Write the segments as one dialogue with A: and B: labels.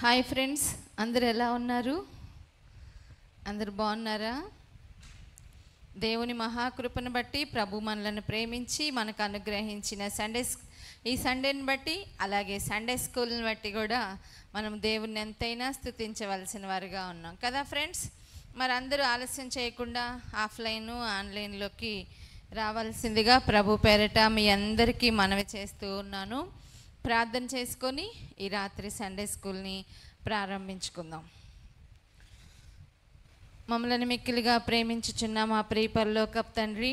A: Hi friends, అందరు ఎలా ఉన్నారు? అందరు బాగున్నారా? దేవుని మహాకృపను బట్టి ప్రభు మనలను ప్రేమించి మనకు అనుగ్రహించిన ఈ సండేని బట్టి, అలాగే సండే స్కూల్ని బట్టి కూడా మనం దేవుని ఎంతైనా స్తుతించవలసిన వారుగా ఉన్నాం కదా ఫ్రెండ్స్. మరి అందరూ ఆలస్యం చేయకుండా ఆఫ్లైన్ ఆన్లైన్లోకి రావాల్సిందిగా ప్రభు పేరట మీ అందరికీ మనవి చేస్తూ ఉన్నాను. ప్రార్థన చేసుకొని ఈ రాత్రి సండే స్కూల్ని ప్రారంభించుకుందాం. మమ్మల్ని మిక్కిలిగా ప్రేమించుచున్న మా ప్రియ పరలోకపు తండ్రి,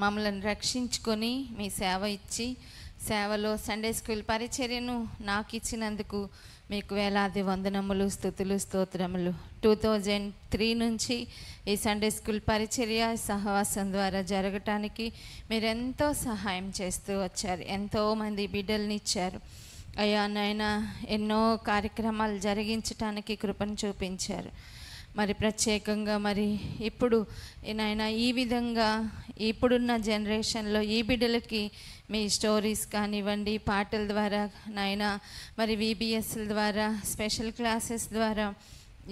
A: మమ్మల్ని రక్షించుకొని మీ సేవ ఇచ్చి సేవలో సండే స్కూల్ పరిచర్యను నాకు ఇచ్చినందుకు మీకు వేలాది వందనములు, స్తుతులు, స్తోత్రములు. 2003 నుంచి ఈ సండే స్కూల్ పరిచర్య సహవాసం ద్వారా జరగటానికి మీరు ఎంతో సహాయం చేస్తూ వచ్చారు. ఎంతోమంది బిడ్డల్ని ఇచ్చారు అయ్యా నాయన. ఎన్నో కార్యక్రమాలు జరిగించటానికి కృపను చూపించారు. మరి ప్రత్యేకంగా మరి ఇప్పుడు నాయన ఈ విధంగా ఇప్పుడున్న జనరేషన్లో ఈ బిడ్డలకి మీ స్టోరీస్ కానివ్వండి, పాటల ద్వారా నాయన, మరి VBSల ద్వారా, స్పెషల్ క్లాసెస్ ద్వారా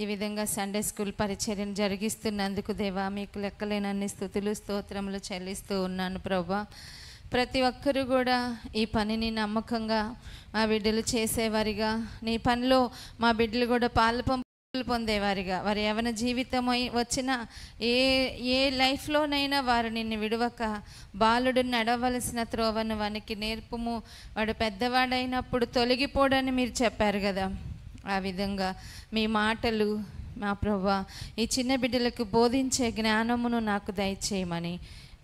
A: ఈ విధంగా సండే స్కూల్ పరిచర్యను జరిగిస్తున్నందుకు దేవా మీకు లెక్కలేనన్ని స్తుతులు, స్తోత్రములు చెల్లిస్తూ ఉన్నాను ప్రభా. ప్రతి ఒక్కరూ కూడా ఈ పనిని నమ్మకంగా మా బిడ్డలు చేసేవారిగా, నీ పనిలో మా బిడ్డలు కూడా పాలు పొందేవారిగా, వారి యవన జీవితం వచ్చిన ఏ లైఫ్లోనైనా వారు నిన్ను విడవక బాలుడు నడవలసిన త్రోవను వానికి నేర్పుము, వాడు పెద్దవాడైనప్పుడు తొలగిపోడని మీరు చెప్పారు కదా. ఆ విధంగా మీ మాటలు మా ప్రభువా ఈ చిన్న బిడ్డలకు బోధించే జ్ఞానమును నాకు దయచేయమని,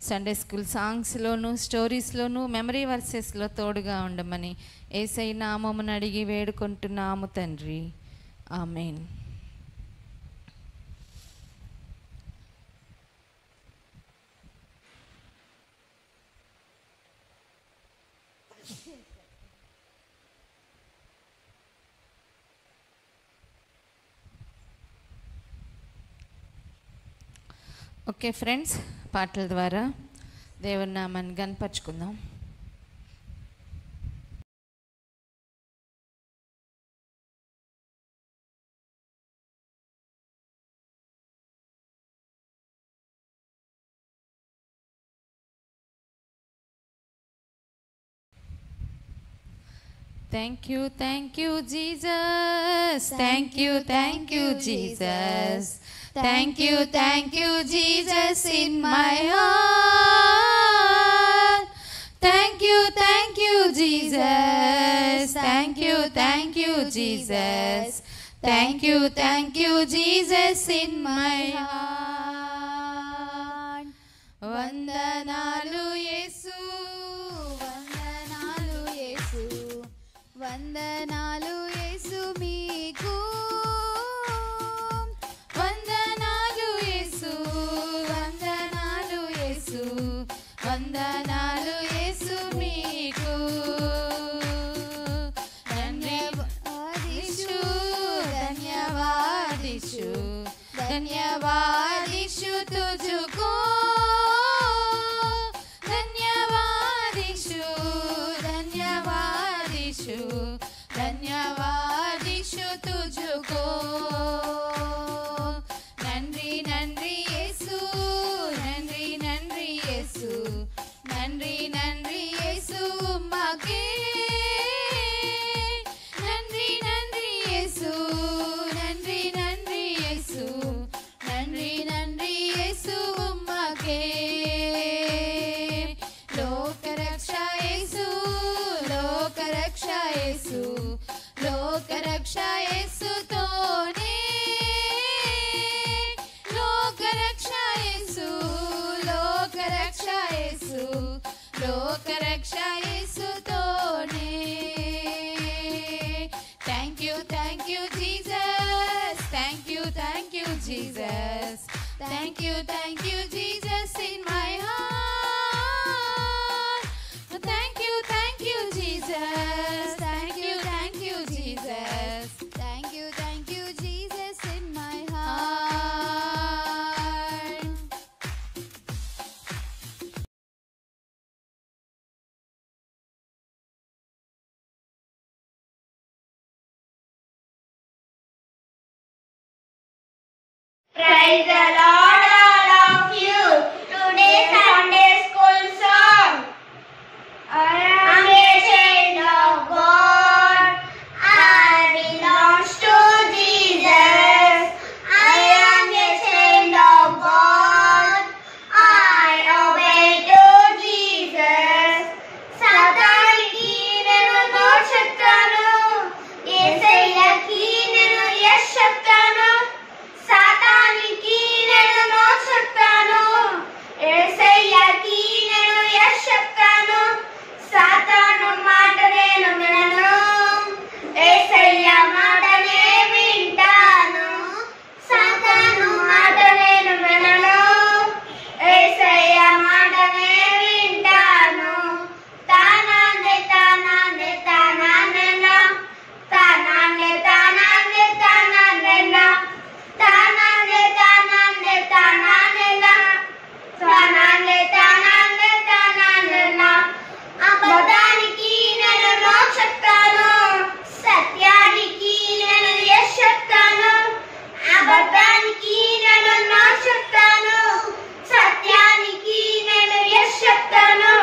A: సండే స్కూల్ సాంగ్స్లోను, స్టోరీస్లోను, మెమరీ వర్సెస్లో తోడుగా ఉండమని యేసయ్య నామమును అడిగి వేడుకుంటున్నాము తండ్రి, ఆమేన్. ఓకే ఫ్రెండ్స్, పాటల ద్వారా దేవుని నామాన్ని గణపరుచుకుందాం. Thank you, Jesus. Thank you, Jesus. Thank you, Jesus in my heart. Thank you, Jesus. Thank you, Jesus. Thank you, Jesus in my heart. వందనాలు యేసు, వందనాలు యేసు, వందనాలు యేసు మీకు, వందనాలు యేసు, వందనాలు యేసు, వందనాలు యేసు మీకు. ధన్యవాదిషు, ధన్యవాదిషు, ధన్యవాదిషు తుజుకో, ధన్యవాదిషు, ధన్యవాదిషు, ధన్యవాదిషు తుజుకో. నన్రి నన్రి యేసు, నన్రి నన్రి యేసు, నన్రి నన్రి యేసు ఉమ్మకే, నన్రి నన్రి యేసు, నన్రి నన్రి యేసు, నన్రి నన్రి యేసు ఉమ్మకే. లోకరక్ష యేసు, లోకరక్ష యేసు, లోకరక్ష యేసుతోనే, లోకరక్ష యేసు, లోకరక్ష యేసు, లోకరక్ష యేసుతోనే. Thank you, Jesus. Thank you, Jesus. Thank you, Jesus in my heart. Thank you, Jesus. Thank you, Jesus. Thank you, Jesus in my heart.
B: Praise the Lord, all of you. Today's Sunday school song. I am a child of God. I belong to Jesus. I am a child of God. I obey to Jesus. సాతానికి నేను no చెప్తాను, యేసయ్యకి నేను yes చెప్తాను. సాతానికి నేను no చెప్తాను, యేసయ్యకి నేను yes చెప్తాను. సాతాను మాట నేను వినను, యేసయ్య మాటనే వింటాను. సాతాను మాట నేను వినను, యేసయ్య మాటనే వింటాను. తానానే తానానే తానానే నా, తానానే తానానే తానానే నా, తానానే తానానే తానానే నా, తానానే తానానే తానానే నా. అబద్ధానికి నేను నో చెప్తాను, సత్యానికి నేను యెస్ చెప్తాను. అబద్ధానికి నేను నో చెప్తాను, సత్యానికి నేను యెస్ చెప్తాను.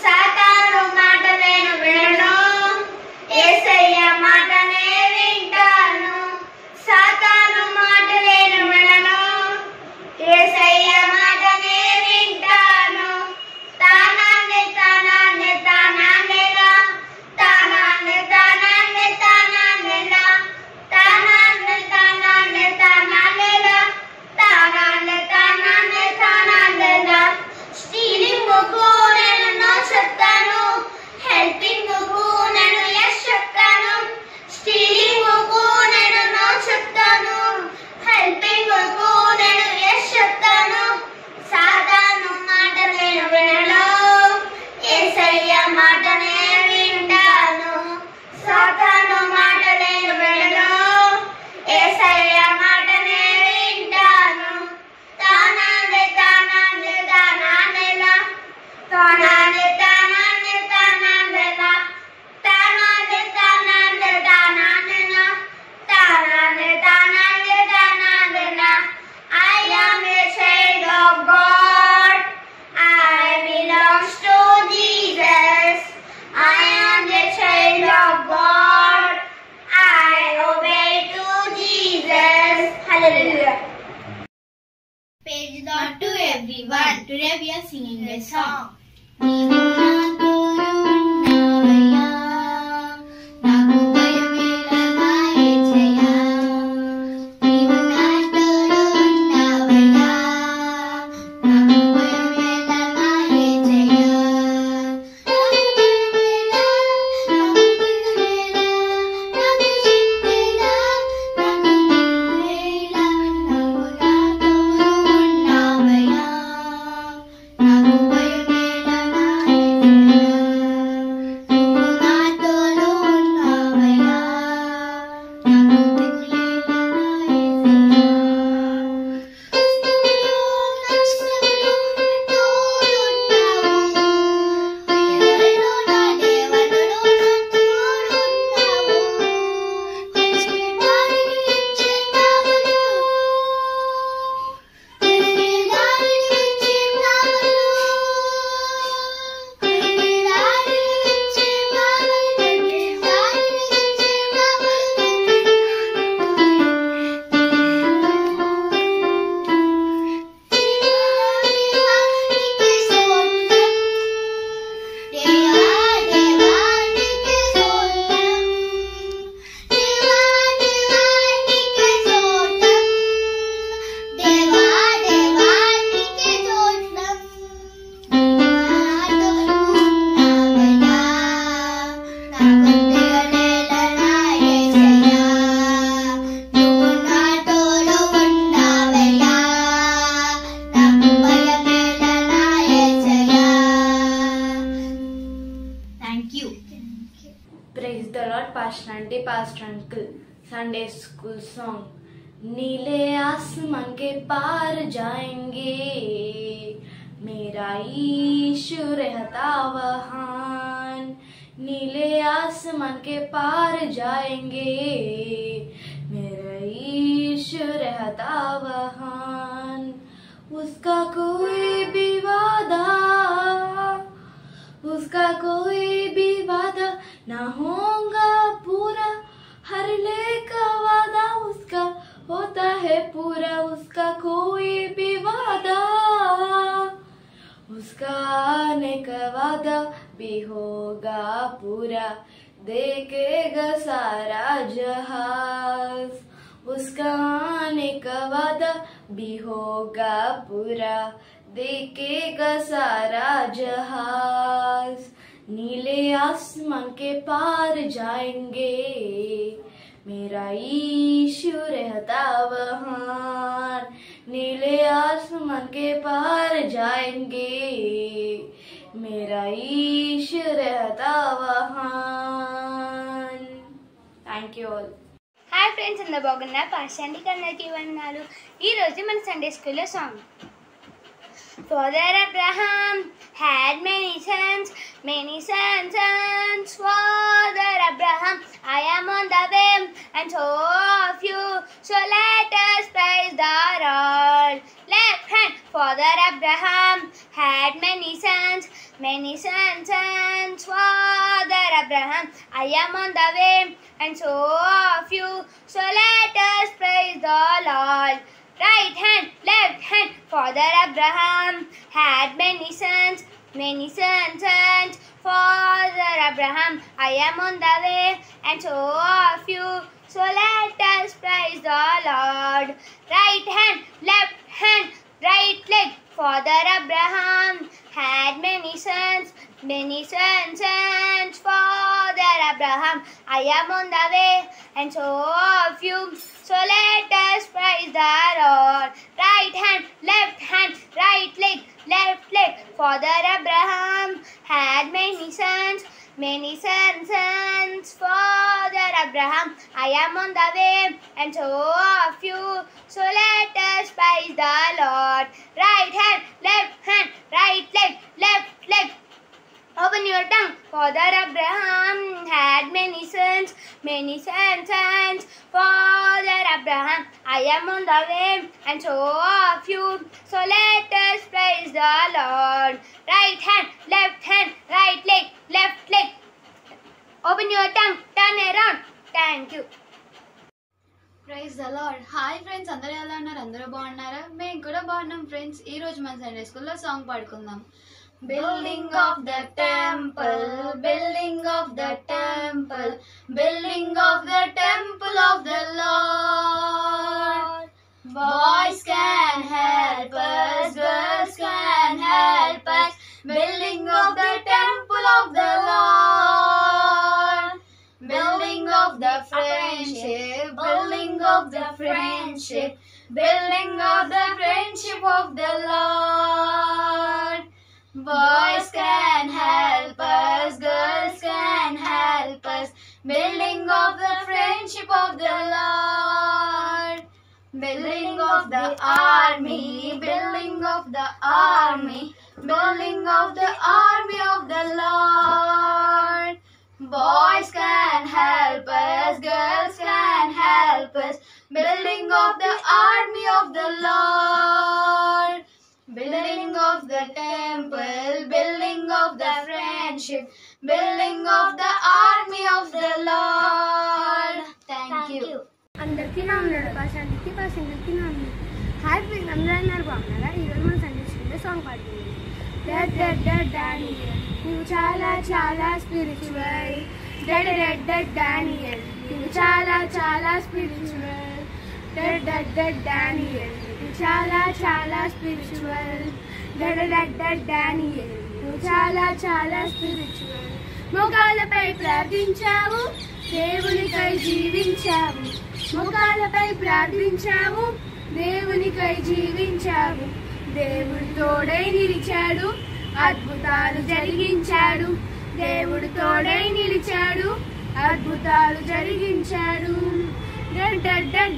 B: సాతాను మాట నేను వినను, యేసయ్య మాటనే వింటాను. సాతాను మాట నేను వినను, యేసయ్య మాటనే వింటాను. తానానే తానానే తానానే నా, తానానే తానానే తానానే నా, తానానే తానానే తానానే నా, తానానే తానానే తానానే నా. స్టీలింగ్ కు నేను నో చెప్తాను, హెల్పింగ్ కు నేను యెస్ చెప్తాను. స్టీలింగ్ కు నేను నో చెప్తాను, హెల్పింగ్ కు నేను యెస్ చెప్తాను. సాతాను మాట నేను వినను, యేసయ్య మాటనే వింటాను. సాతాను మాట నేను వినను, యేసయ్య మాటనే వింటాను. తానానే తానానే తానానే నా, తానానే తానానే తానానే నా, తానానే తానానే తానానే నా, తానానే తానానే తానానే నా. I am a child of God. I belong to Jesus. I am a child of God. I obey to Jesus. Hallelujah. Praise God to everyone. Today we are singing a song.
C: Praise the Lord, Pastor Auntie, Pastor Uncle. Sunday school song. नीले आसमान के पार जाएंगे, मेरा यीशु रहता वहाँ। नीले आसमान के पार जाएंगे, मेरा यीशु रहता वहां, उसका कोई भी वादा, उसका कोई भी वादा ना होगा पूरा, हर ले का वादा उसका होता है पूरा, उसका कोई भी वादा, उसका आने का वादा भी होगा पूरा, देखेगा सारा जहाज, उसका आने का वादा भी होगा पूरा, देखेगा सारा जहाज, नीले आसमान के पार जाएंगे, मेरा यीशु रहता वहां, नीले आसमान के पार जाएंगे, मेरा यीशु रहता वहां. Thank you all.
B: Hi friends, అందరూ బాగున్నారు? పాఠశానికి అందరికీ వందనాలు. ఈరోజు మన సండే స్కూల్లో song. Father Abraham had many sons, Father Abraham, I am on the way, and so of you, so let us praise the Lord. Left hand, Father Abraham had many sons, Father Abraham, I am on the way, and so of you, so let us praise the Lord. Right hand, left hand, Father Abraham had many sons, Father Abraham, I am on the way, and so of you, so let us praise the Lord. Right hand, left hand, right leg, Father Abraham had many sons, Father Abraham, I am on the way, and so of you, so let us praise the Lord. Right hand, left hand, right leg, left leg, Father Abraham had many sons, Father Abraham, I am on the way, and so of you, so let us praise the Lord. Right hand, left hand, right leg, left leg, open your tongue. Father Abraham had many sons, Father Abraham, I am on the way, and so of you, so let us praise the Lord. Right hand, left hand, right leg, left leg, open your tongue, turn around. Thank you.
C: Praise the Lord. Hi friends, అందరూ ఎలా ఉన్నారు? అందరూ బాగున్నారా? మేము కూడా బాగున్నాం friends. ఈ రోజు మన సండే స్కూల్లో సాంగ్ పాడుకుందాం. Building of the temple, building of the temple, building of the temple of the Lord. Boys can help us, girls can help us, building of the temple of the Lord. Building of the friendship, building of the friendship, building of the friendship of the Lord. Boys can help us, girls can help us, building of the friendship of the Lord. Building of the army, building of the army, building of the army of the Lord. Boys can help us, girls can help us, building of the army of the Lord. Building of the temple, building of the friendship, building of the army of the Lord. Thank you.
B: అందరికీ నా ఉన్నాడు పాశానికి పాశంకి నా ఉన్నాడు. Hi friends, అందరూ అన్నారు బాగున్నారా? ఈరోజు మన సండే స్కూల్లో సాంగ్ పాడుతుంది. డానియల్, నువ్వు చాలా చాలా స్పిరిచువల్. డానియల్, నువ్వు చాలా చాలా స్పిరిచువల్. డానియల్, నువ్వు చాలా చాలా స్పిరిచువల్. డానియల్, నువ్వు చాలా చాలా స్పిరిచువల్. మోకాళ్ళపై ప్రార్థించావు, దేవునికై జీవించావు. మోకాళ్ళపై ప్రార్థించావు, దేవునికై జీవించావు. దేవుడు తోడై నిలిచాడు, అద్భుతాలు జరిగించాడు. దేవుడు తోడై నిలిచాడు, అద్భుతాలు జరిగించాడు.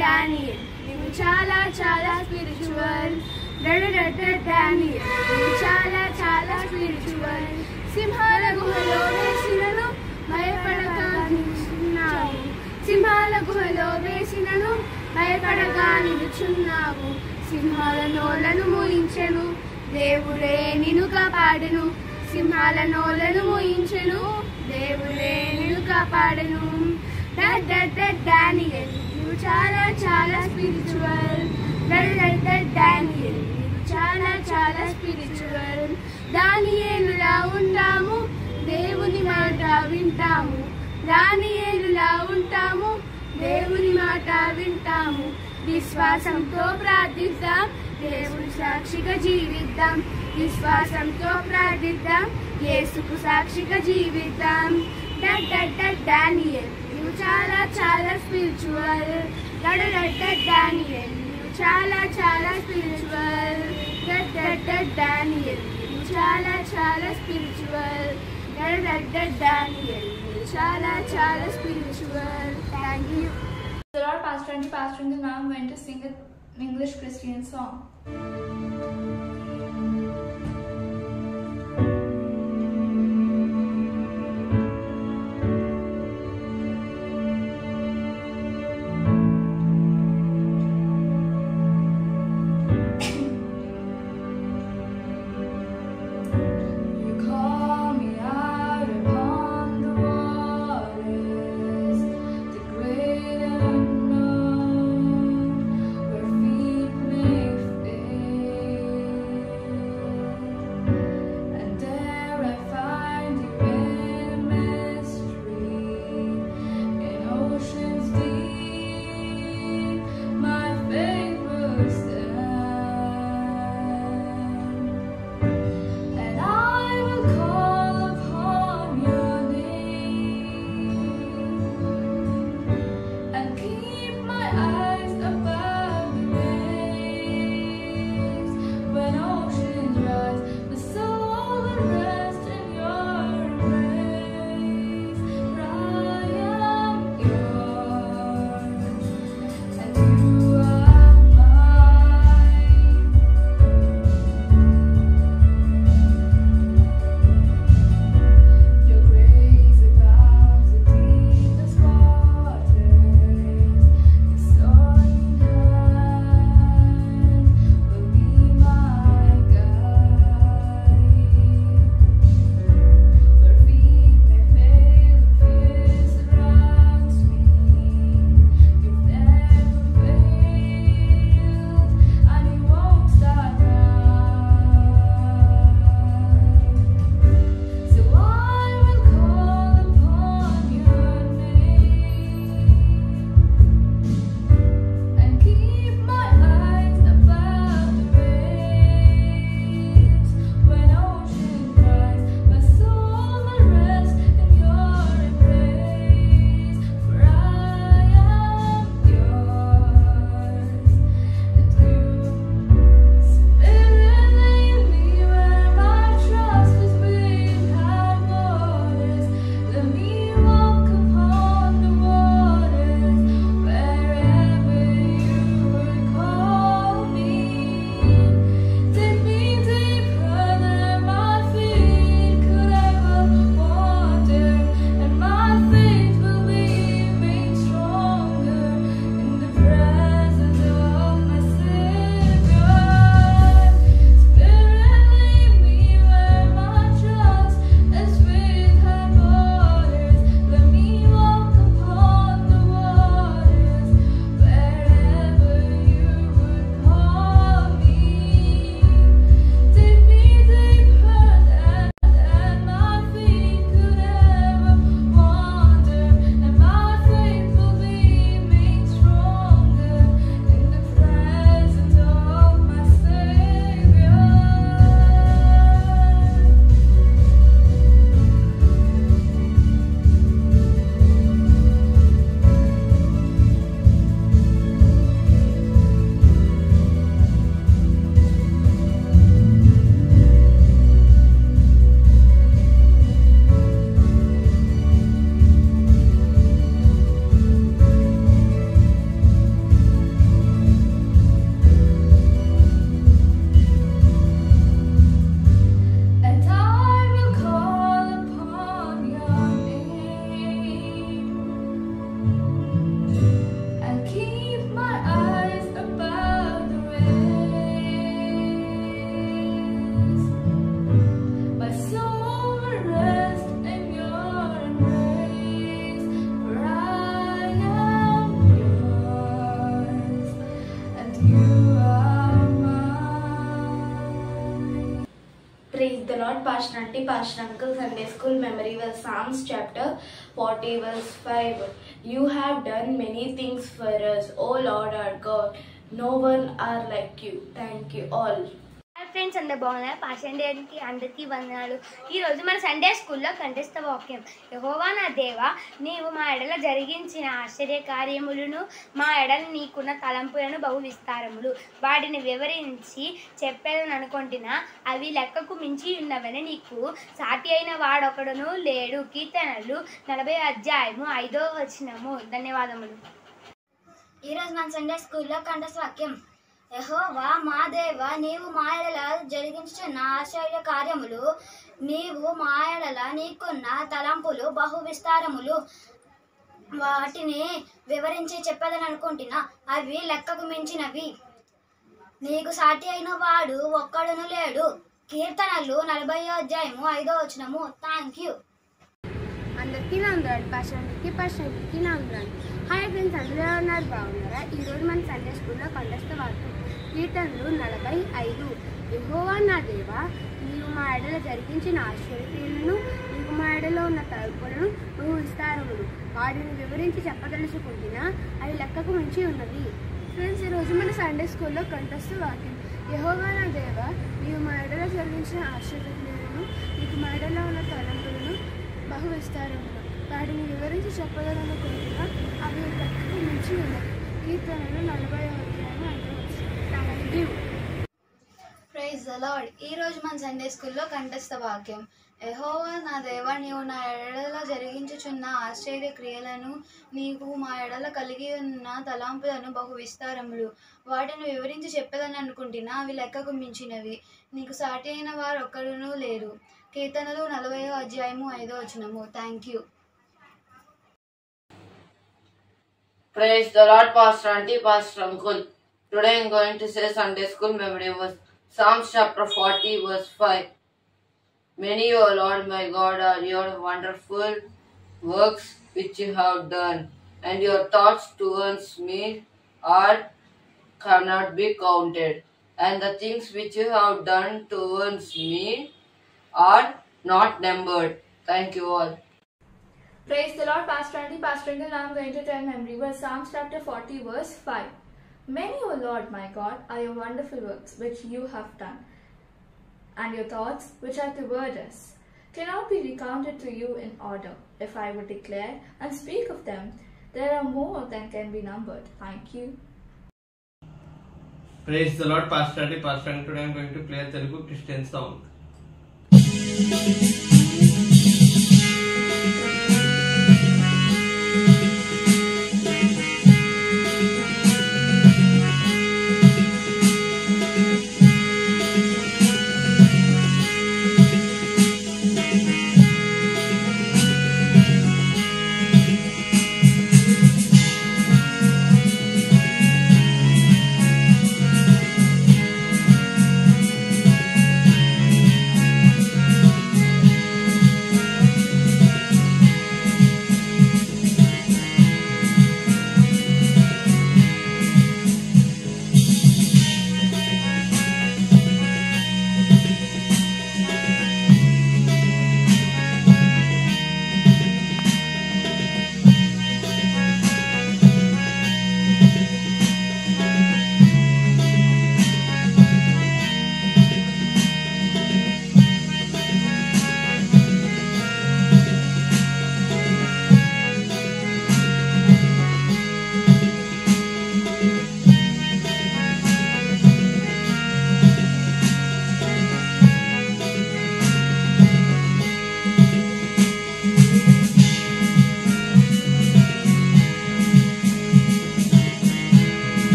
B: డానియల్, నువ్వు చాలా చాలా స్పిరిచువల్. డానియల్, నువ్వు చాలా చాలా స్పిరిచువల్. సింహాల గుహలో వేసినను భయపడక నిలిచినావు. సింహాల గుహలో వేసినను భయపడగా నిలుచున్నావు. సింహాల నోళ్లను మూయించెను, దేవుడే నిన్ను కాపాడెను. సింహాల నోళ్లను మూయించెను, దేవుడే నిన్ను కాపాడెను. డానియల్, నువ్వు చాలా చాలా స్పిరిచువల్. డానియల్, నువ్వు చాలా చాలా స్పిరిచువల్. దానియేలులా ఉంటాము, దేవుని మాట వింటాము. దానియేలులా ఉంటాము, దేవుని మాట వింటాము. విశ్వాసంతో ప్రార్థిద్దాం, దేవుని సాక్షిగా జీవిద్దాం. విశ్వాసంతో ప్రార్థిద్దాం, యేసుకు సాక్షిగా జీవిద్దాం. డానియల్, నువ్వు చాలా చాలా స్పిరిచువల్. డానియల్, నువ్వు చాలా చాలా స్పిరిచువల్. డానియల్, నువ్వు చాలా చాలా స్పిరిచువల్. డానియల్, నువ్వు చాలా చాలా spiritual. Thank you.
C: The Lord Pastor and the ma'am went to sing an English Christian song. Praise the Lord, Pastor Auntie, Pastor Uncle, Sunday School Memory Verse, Psalms chapter 40 verse 5. You have done many things for us, O Lord our God. No one are like you. Thank you all.
B: Hi friends, అందరు బాగున్నారు. పాషండేకి అందరికీ వందనాలు. ఈరోజు మన Sunday స్కూల్లో కంఠస్థ వాక్యం. యెహోవా నా దేవా, నీవు మా ఎడల జరిగించిన ఆశ్చర్య కార్యములను, మా ఎడల నీకున్న తలంపులను బహు విస్తారములు. వాటిని వివరించి చెప్పేదని అనుకుంటున్నా, అవి లెక్కకు మించి ఉన్నవని నీకు సాటి అయిన వాడొకడును లేడు. కీర్తనలు 40 ధన్యవాదములు.
C: ఈరోజు మన సండే స్కూల్లో కంఠస్థ వాక్యం. యెహోవా మా దేవా, నీవు మా ఎడల జరిగించుచున్న ఆశ్చర్య కార్యములు, నీవు మా ఎడల నీకున్న తలంపులు బహు విస్తారములు. వాటిని వివరించి చెప్పదని అనుకుంటున్నా, అవి లెక్కకు మించినవి. నీకు సాటి అయిన వాడు ఒక్కడును లేడు. కీర్తనలు 40 థ్యాంక్ యూ.
B: అందరికీ నా వందనాలు. పాషండికి నా వందనాలు. హాయ్ ఫ్రెండ్స్, అందరూ ఉన్నారు, బాగున్నారా? ఈరోజు మన సండే స్కూల్లో కంఠస్థ వాక్యం. కీర్తనలు 45. యెహోవా నా దేవా, నీవు మా ఎడల జరిగించిన ఆశ్చర్యక్రియలను, నీకు మా ఎడలో ఉన్న తలుపులను బహు విస్తారములు. వాటిని వివరించి చెప్పదలుచుకుంటున్నా, అవి లెక్కకు మించి ఉన్నవి. ఫ్రెండ్స్, ఈరోజు మన సండే స్కూల్లో కంఠస్థ వాక్యం. యెహోవా నా దేవా, నీవు మా ఎడల జరిగించిన ఆశ్చర్యక్రియలను, నీకు మా ఎడలో ఉన్న తలంపులను బహు విస్తారములు. వాటిని వివరించి చెప్పదలనుకుంటున్నా, అవి లెక్కకు మించి ఉన్నవి. కీర్తనలు 40 thank you.
C: Praise the Lord. ఈరోజు మన సండే స్కూల్లో కంఠస్థ వాక్యం. యెహోవా నా దేవా, నీవు నా ఎడల జరిగించుచున్న ఆశ్చర్య క్రియలను, నీకు మా ఎడల కలిగి ఉన్న తలాంపులను బహు విస్తారములు. వాటిని వివరించి చెప్పేదని అనుకుంటున్నా, అవి లెక్కకు మించినవి. నీకు సాటి అయిన వారు ఒక్కడునూ లేరు. కీర్తనలు 40 thank you.
D: Praise the Lord, Pastor Auntie, Pastor Uncle. Today I am going to say Sunday School Memory Verse, Psalms chapter 40 verse 5. Many, O Lord my God, are your wonderful works which you have done, and your thoughts towards me cannot be counted. And the things which you have done towards me are not numbered. Thank you all.
E: Praise the Lord, Pastor Auntie, Pastor Uncle. Now I am going to tell memory verse, Psalms chapter 40 verse 5. Many, O Lord my God, are your wonderful works which you have done, and your thoughts which are toward us cannot be recounted to you in order. If I would declare and speak of them, there are more than can be numbered. Thank you.
F: Praise the Lord, Pastor Auntie, Pastor Uncle. Today I am going to play a Telugu Christian song.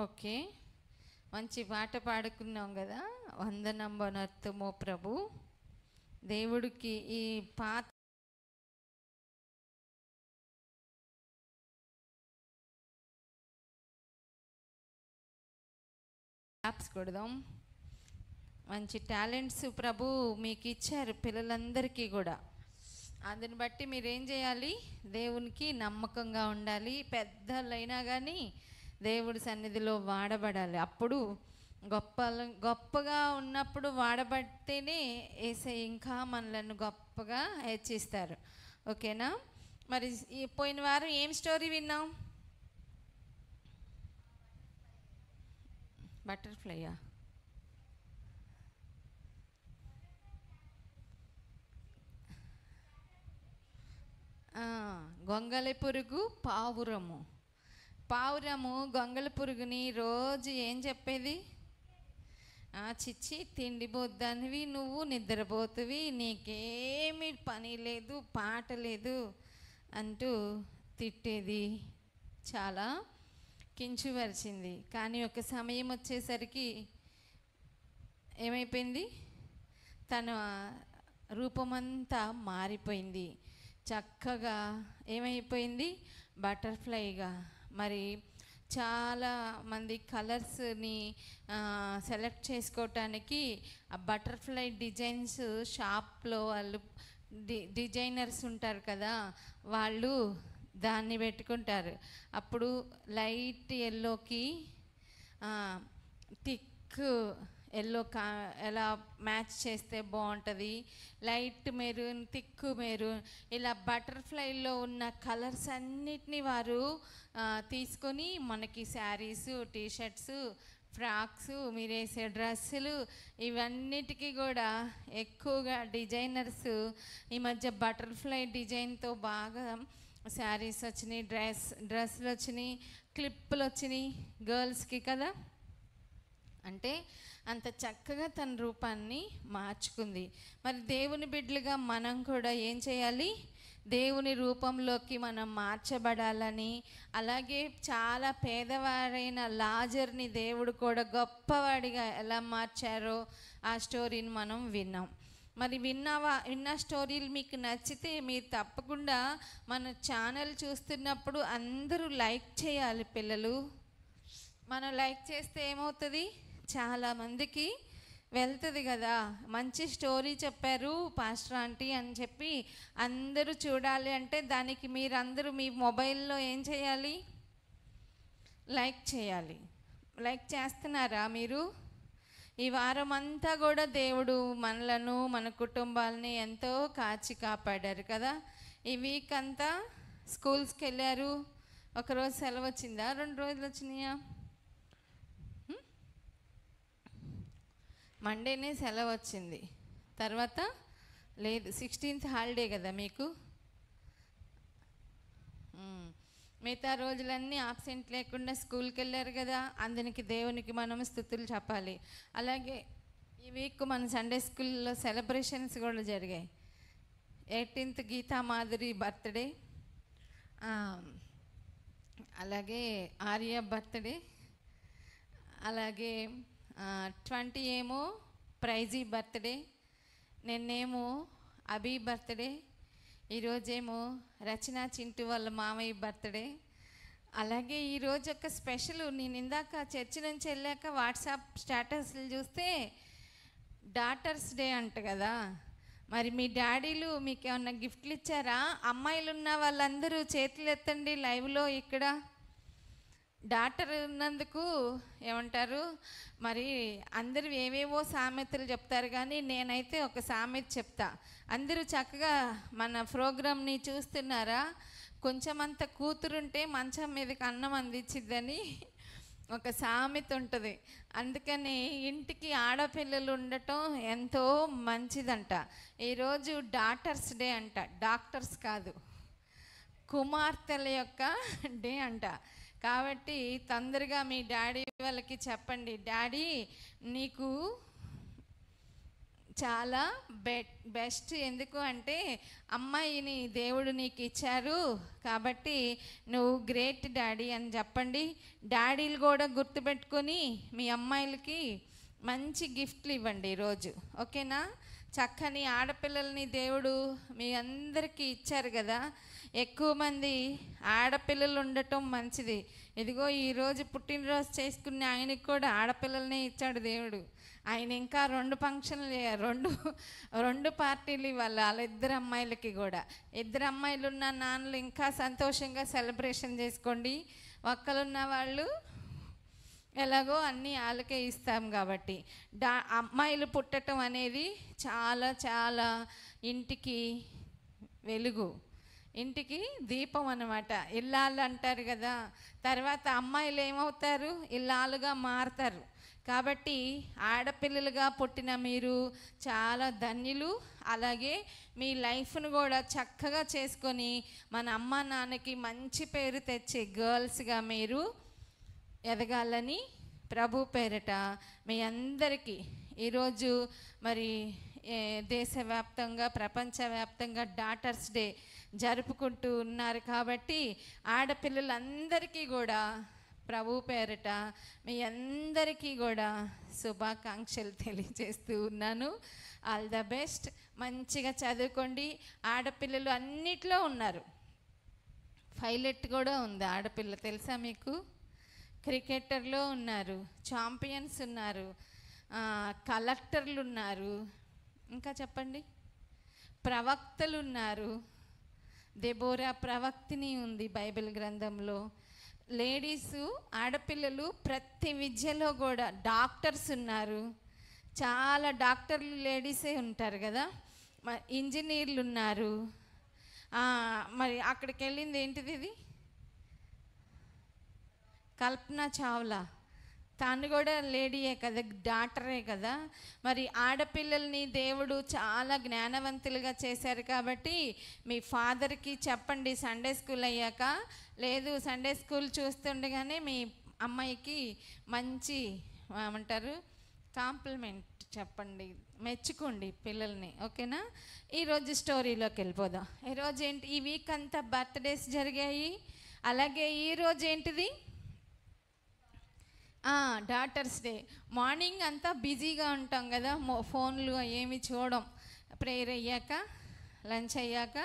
A: Okay, మంచి పాట పాడుకున్నాం కదా, వందనంబనర్తమో ప్రభు. దేవుడికి ఈ పాత apps కొడదాం. మంచి talents ప్రభు మీకు ఇచ్చారు పిల్లలందరికీ కూడా. అందుని బట్టి మీరేం చేయాలి, దేవునికి నమ్మకంగా ఉండాలి. పెద్దలైనా కానీ దేవుడి సన్నిధిలో వాడబడాలి. అప్పుడు గొప్పగా ఉన్నప్పుడు వాడబడితేనే యేసయ్య ఇంకా మనలను గొప్పగా హెచ్చిస్తారు. ఓకేనా? మరి ఈ పోయిన వారం ఏం స్టోరీ విన్నాం? బటర్ఫ్లైయా? గొంగళి పురుగు పావురము గొంగళ పురుగుని రోజు ఏం చెప్పేది? చిచ్చి తిండిపోద్దానివి, నువ్వు నిద్రపోతువి, నీకేమీ పని లేదు పాట లేదు అంటూ తిట్టేది, చాలా కించుపరిచింది. కానీ ఒక సమయం వచ్చేసరికి ఏమైపోయింది? తన రూపమంతా మారిపోయింది. చక్కగా ఏమైపోయింది? బటర్ఫ్లైగా. మరి చాలా మంది కలర్స్ని సెలెక్ట్ చేసుకోవటానికి ఆ బటర్ఫ్లై డిజైన్స్ షాప్లో వాళ్ళు డిజైనర్స్ ఉంటారు కదా, వాళ్ళు దాన్ని పెట్టుకుంటారు. అప్పుడు లైట్ ఎల్లోకి థిక్ ఎల్లో ఎలా మ్యాచ్ చేస్తే బాగుంటుంది, లైట్ మెరూన్, థిక్ మెరూన్, ఇలా బటర్ఫ్లైలో ఉన్న కలర్స్ అన్నిటినీ వారు తీసుకొని మనకి శారీసు, టీషర్ట్స్, ఫ్రాక్స్, మీరు వేసే డ్రెస్సులు, ఇవన్నిటికీ కూడా ఎక్కువగా డిజైనర్స్ ఈ మధ్య బటర్ఫ్లై డిజైన్తో బాగా శారీస్ వచ్చినాయి, డ్రెస్సులు వచ్చినాయి, క్లిప్పులు వచ్చినాయి గర్ల్స్కి కదా. అంటే అంత చక్కగా తన రూపాన్ని మార్చుకుంది. మరి దేవుని బిడ్డలుగా మనం కూడా ఏం చేయాలి? దేవుని రూపంలోకి మనం మార్చబడాలని. అలాగే చాలా పేదవారైన లాజర్ని దేవుడు కూడా గొప్పవాడిగా ఎలా మార్చారో ఆ స్టోరీని మనం విన్నాం. మరి విన్న స్టోరీలు మీకు నచ్చితే మీరు తప్పకుండా మన ఛానల్ చూస్తున్నప్పుడు అందరూ లైక్ చేయాలి పిల్లలు. మనం లైక్ చేస్తే ఏమవుతుంది? చాలామందికి వెళ్తుంది కదా. మంచి స్టోరీ చెప్పారు పాస్టర్ ఆంటీ అని చెప్పి అందరూ చూడాలి అంటే దానికి మీరందరూ మీ మొబైల్లో ఏం చేయాలి? లైక్ చేయాలి. లైక్ చేస్తున్నారా మీరు? ఈ వారం అంతా కూడా దేవుడు మనలను, మన కుటుంబాలని ఎంతో కాచి కాపాడారు కదా. ఈ వీక్ అంతా స్కూల్స్కి వెళ్ళారు. ఒకరోజు సెలవు వచ్చిందా? 2 రోజులు వచ్చినాయా? మండేనే సెలవు వచ్చింది, తర్వాత లేదు. 16th హాలిడే కదా మీకు. మిగతా రోజులన్నీ ఆబ్సెంట్ లేకుండా స్కూల్కి వెళ్ళారు కదా. అందునికి దేవునికి మనం స్తుతులు చెప్పాలి. అలాగే ఈ వీక్ మన సండే స్కూల్లో సెలబ్రేషన్స్ కూడా జరిగాయి. 18th గీతా మాధురి బర్త్డే, అలాగే ఆర్య బర్త్డే, అలాగే 20 ఏమో ప్రైజీ బర్త్డే, నిన్నేమో అభి బర్త్డే, ఈరోజేమో రచన చింటూ వాళ్ళ మామయ్య బర్త్డే. అలాగే ఈరోజు ఒక స్పెషల్, నేను ఇందాక చర్చి నుంచి వెళ్ళాక వాట్సాప్ స్టేటస్లు చూస్తే డాటర్స్ డే అంట కదా. మరి మీ డాడీలు మీకు ఏమన్నా గిఫ్ట్లు ఇచ్చారా? అమ్మాయిలు ఉన్న వాళ్ళందరూ చేతులు ఎత్తండి లైవ్లో. ఇక్కడ డాక్టర్ ఉన్నందుకు ఏమంటారు? మరి అందరూ ఏవేవో సామెతలు చెప్తారు, కానీ నేనైతే ఒక సామెత చెప్తా. అందరూ చక్కగా మన ప్రోగ్రామ్ని చూస్తున్నారా? కొంచెం అంత కూతురుంటే మంచం మీదకి అన్నం అందించిద్దని ఒక సామెత ఉంటుంది. అందుకని ఇంటికి ఆడపిల్లలు ఉండటం ఎంతో మంచిదంట. ఈరోజు డాటర్స్ డే అంట, డాక్టర్స్ కాదు, కుమార్తెల యొక్క డే అంట. కాబట్టి తొందరగా మీ డాడీ వాళ్ళకి చెప్పండి, డాడీ నీకు చాలా బెస్ట్. ఎందుకు అంటే అమ్మాయిని దేవుడు నీకు ఇచ్చారు కాబట్టి నువ్వు గ్రేట్ డాడీ అని చెప్పండి. డాడీలు కూడా గుర్తుపెట్టుకొని మీ అమ్మాయిలకి మంచి గిఫ్ట్లు ఇవ్వండి ఈరోజు, ఓకేనా? చక్కని ఆడపిల్లల్ని దేవుడు మీ అందరికీ ఇచ్చారు కదా. ఎక్కువ మంది ఆడపిల్లలు ఉండటం మంచిది. ఇదిగో ఈరోజు పుట్టినరోజు చేసుకునే ఆయనకి కూడా ఆడపిల్లలనే ఇచ్చాడు దేవుడు. ఆయన ఇంకా 2 ఫంక్షన్లు, రెండు పార్టీలు ఇవ్వాలి వాళ్ళ 2 అమ్మాయిలకి కూడా. 2 అమ్మాయిలు ఉన్న నాన్నలు ఇంకా సంతోషంగా సెలబ్రేషన్ చేసుకోండి. ఒక్కలున్న వాళ్ళు ఎలాగో అన్నీ వాళ్ళకే ఇస్తాం కాబట్టి. అమ్మాయిలు పుట్టడం అనేది చాలా చాలా ఇంటికి వెలుగు, ఇంటికి దీపం అన్నమాట. ఇల్లాలు అంటారు కదా, తర్వాత అమ్మాయిలు ఏమవుతారు? ఇల్లాలుగా మారుతారు. కాబట్టి ఆడపిల్లలుగా పుట్టిన మీరు చాలా ధన్యులు. అలాగే మీ లైఫ్ను కూడా చక్కగా చేసుకొని మన అమ్మ నాన్నకి మంచి పేరు తెచ్చే గర్ల్స్గా మీరు ఎదగాలని ప్రభు పేరట మీ అందరికీ ఈరోజు మరి దేశవ్యాప్తంగా ప్రపంచవ్యాప్తంగా డాటర్స్ డే జరుపుకుంటూ ఉన్నారు. కాబట్టి ఆడపిల్లలందరికీ కూడా ప్రభు పేరట మీ అందరికీ కూడా శుభాకాంక్షలు తెలియజేస్తూ ఉన్నాను. All the best. మంచిగా చదువుకోండి. ఆడపిల్లలు అన్నిట్లో ఉన్నారు. పైలట్ కూడా ఉంది ఆడపిల్ల, తెలుసా మీకు? క్రికెటర్లో ఉన్నారు, ఛాంపియన్స్ ఉన్నారు, కలెక్టర్లు ఉన్నారు, ఇంకా చెప్పండి, ప్రవక్తలు ఉన్నారు. దెబోరా ప్రవక్తిని ఉంది బైబిల్ గ్రంథంలో. లేడీసు ఆడపిల్లలు ప్రతి విద్యలో కూడా డాక్టర్స్ ఉన్నారు. చాలా డాక్టర్లు లేడీసే ఉంటారు కదా. ఇంజనీర్లు ఉన్నారు. మరి అక్కడికి వెళ్ళింది ఏంటిది? ఇది కల్పన చావ్లా, తను కూడా లేడీయే కదా, డాక్టరే కదా. మరి ఆడపిల్లల్ని దేవుడు చాలా జ్ఞానవంతులుగా చేశారు కాబట్టి మీ ఫాదర్కి చెప్పండి సండే స్కూల్ అయ్యాక, లేదు సండే స్కూల్ చూస్తుండగానే మీ అమ్మాయికి మంచి ఏమంటారు కాంప్లిమెంట్ చెప్పండి, మెచ్చుకోండి పిల్లల్ని, ఓకేనా? ఈరోజు స్టోరీలోకి వెళ్ళిపోదాం. ఈరోజు ఏంటి? ఈ వీక్ అంతా బర్త్డేస్ జరిగాయి. అలాగే ఈరోజు ఏంటిది? Daughters day. మార్నింగ్ అంతా బిజీగా ఉంటాం కదా, ఫోన్లు ఏమి చూడం. ప్రేయర్ అయ్యాక, లంచ్ అయ్యాక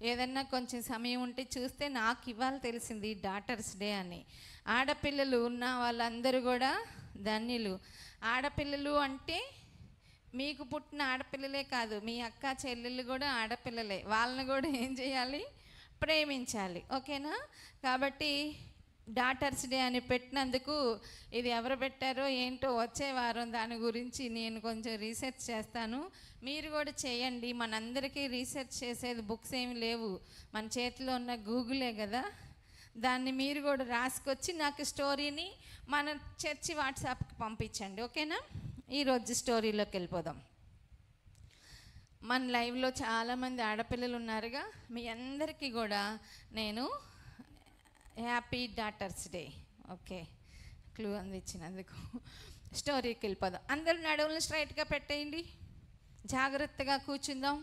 A: ఏదన్నా కొంచెం సమయం ఉంటే చూస్తే నాకు ఇవాళ తెలిసింది డాటర్స్ డే అని. ఆడపిల్లలు ఉన్న వాళ్ళందరూ కూడా ధన్యులు. ఆడపిల్లలు అంటే మీకు పుట్టిన ఆడపిల్లలే కాదు, మీ అక్క చెల్లెళ్ళు కూడా ఆడపిల్లలే. వాళ్ళని కూడా ఏం చేయాలి? ప్రేమించాలి, ఓకేనా? కాబట్టి డాటర్స్ డే అని పెట్టినందుకు ఇది ఎవరు పెట్టారో ఏంటో వచ్చే వారం దాని గురించి నేను కొంచెం రీసెర్చ్ చేస్తాను. మీరు కూడా చేయండి. మనందరికీ రీసెర్చ్ చేసేది బుక్స్ ఏమి లేవు, మన చేతిలో ఉన్న గూగులే కదా. దాన్ని మీరు కూడా రాసుకొచ్చి నాకు స్టోరీని మన చర్చి వాట్సాప్కి పంపించండి, ఓకేనా? ఈరోజు స్టోరీలోకి వెళ్ళిపోదాం. మన లైవ్లో చాలామంది ఆడపిల్లలు ఉన్నారుగా, మీ అందరికీ కూడా నేను happy daughters day, okay, clue అందించినందుకు. స్టోరీకి వెళ్ళిపోదాం. అందరూ నడువులను స్ట్రైట్గా పెట్టేయండి, జాగ్రత్తగా కూర్చుందాం.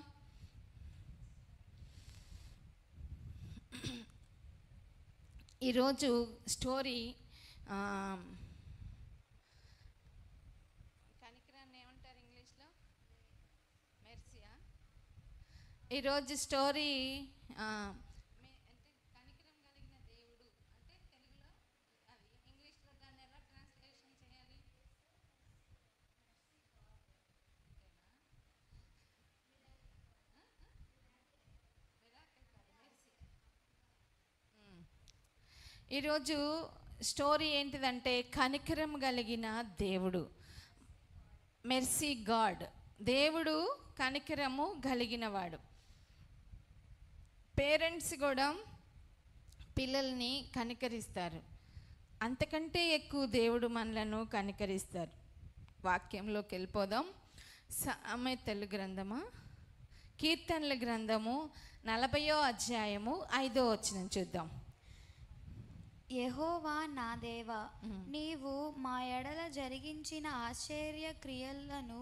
A: ఈరోజు స్టోరీ కనికరాన్ని ఏమంటారు ఇంగ్లీష్లో? మెర్సియా. ఈరోజు స్టోరీ ఈరోజు స్టోరీ ఏంటిదంటే కనికరం కలిగిన దేవుడు, మెర్సీ గాడ్. దేవుడు కనికరము కలిగినవాడు. పేరెంట్స్ కూడా పిల్లల్ని కనికరిస్తారు, అంతకంటే ఎక్కువ దేవుడు మనలను కనికరిస్తారు. వాక్యంలోకి వెళ్ళిపోదాం. సామెతల గ్రంథమా, కీర్తనల గ్రంథము 40వ అధ్యాయము 5వ వచనం చూద్దాం.
C: యెహోవా నా దేవా, నీవు మా ఎడల జరిగించిన ఆశ్చర్య క్రియలను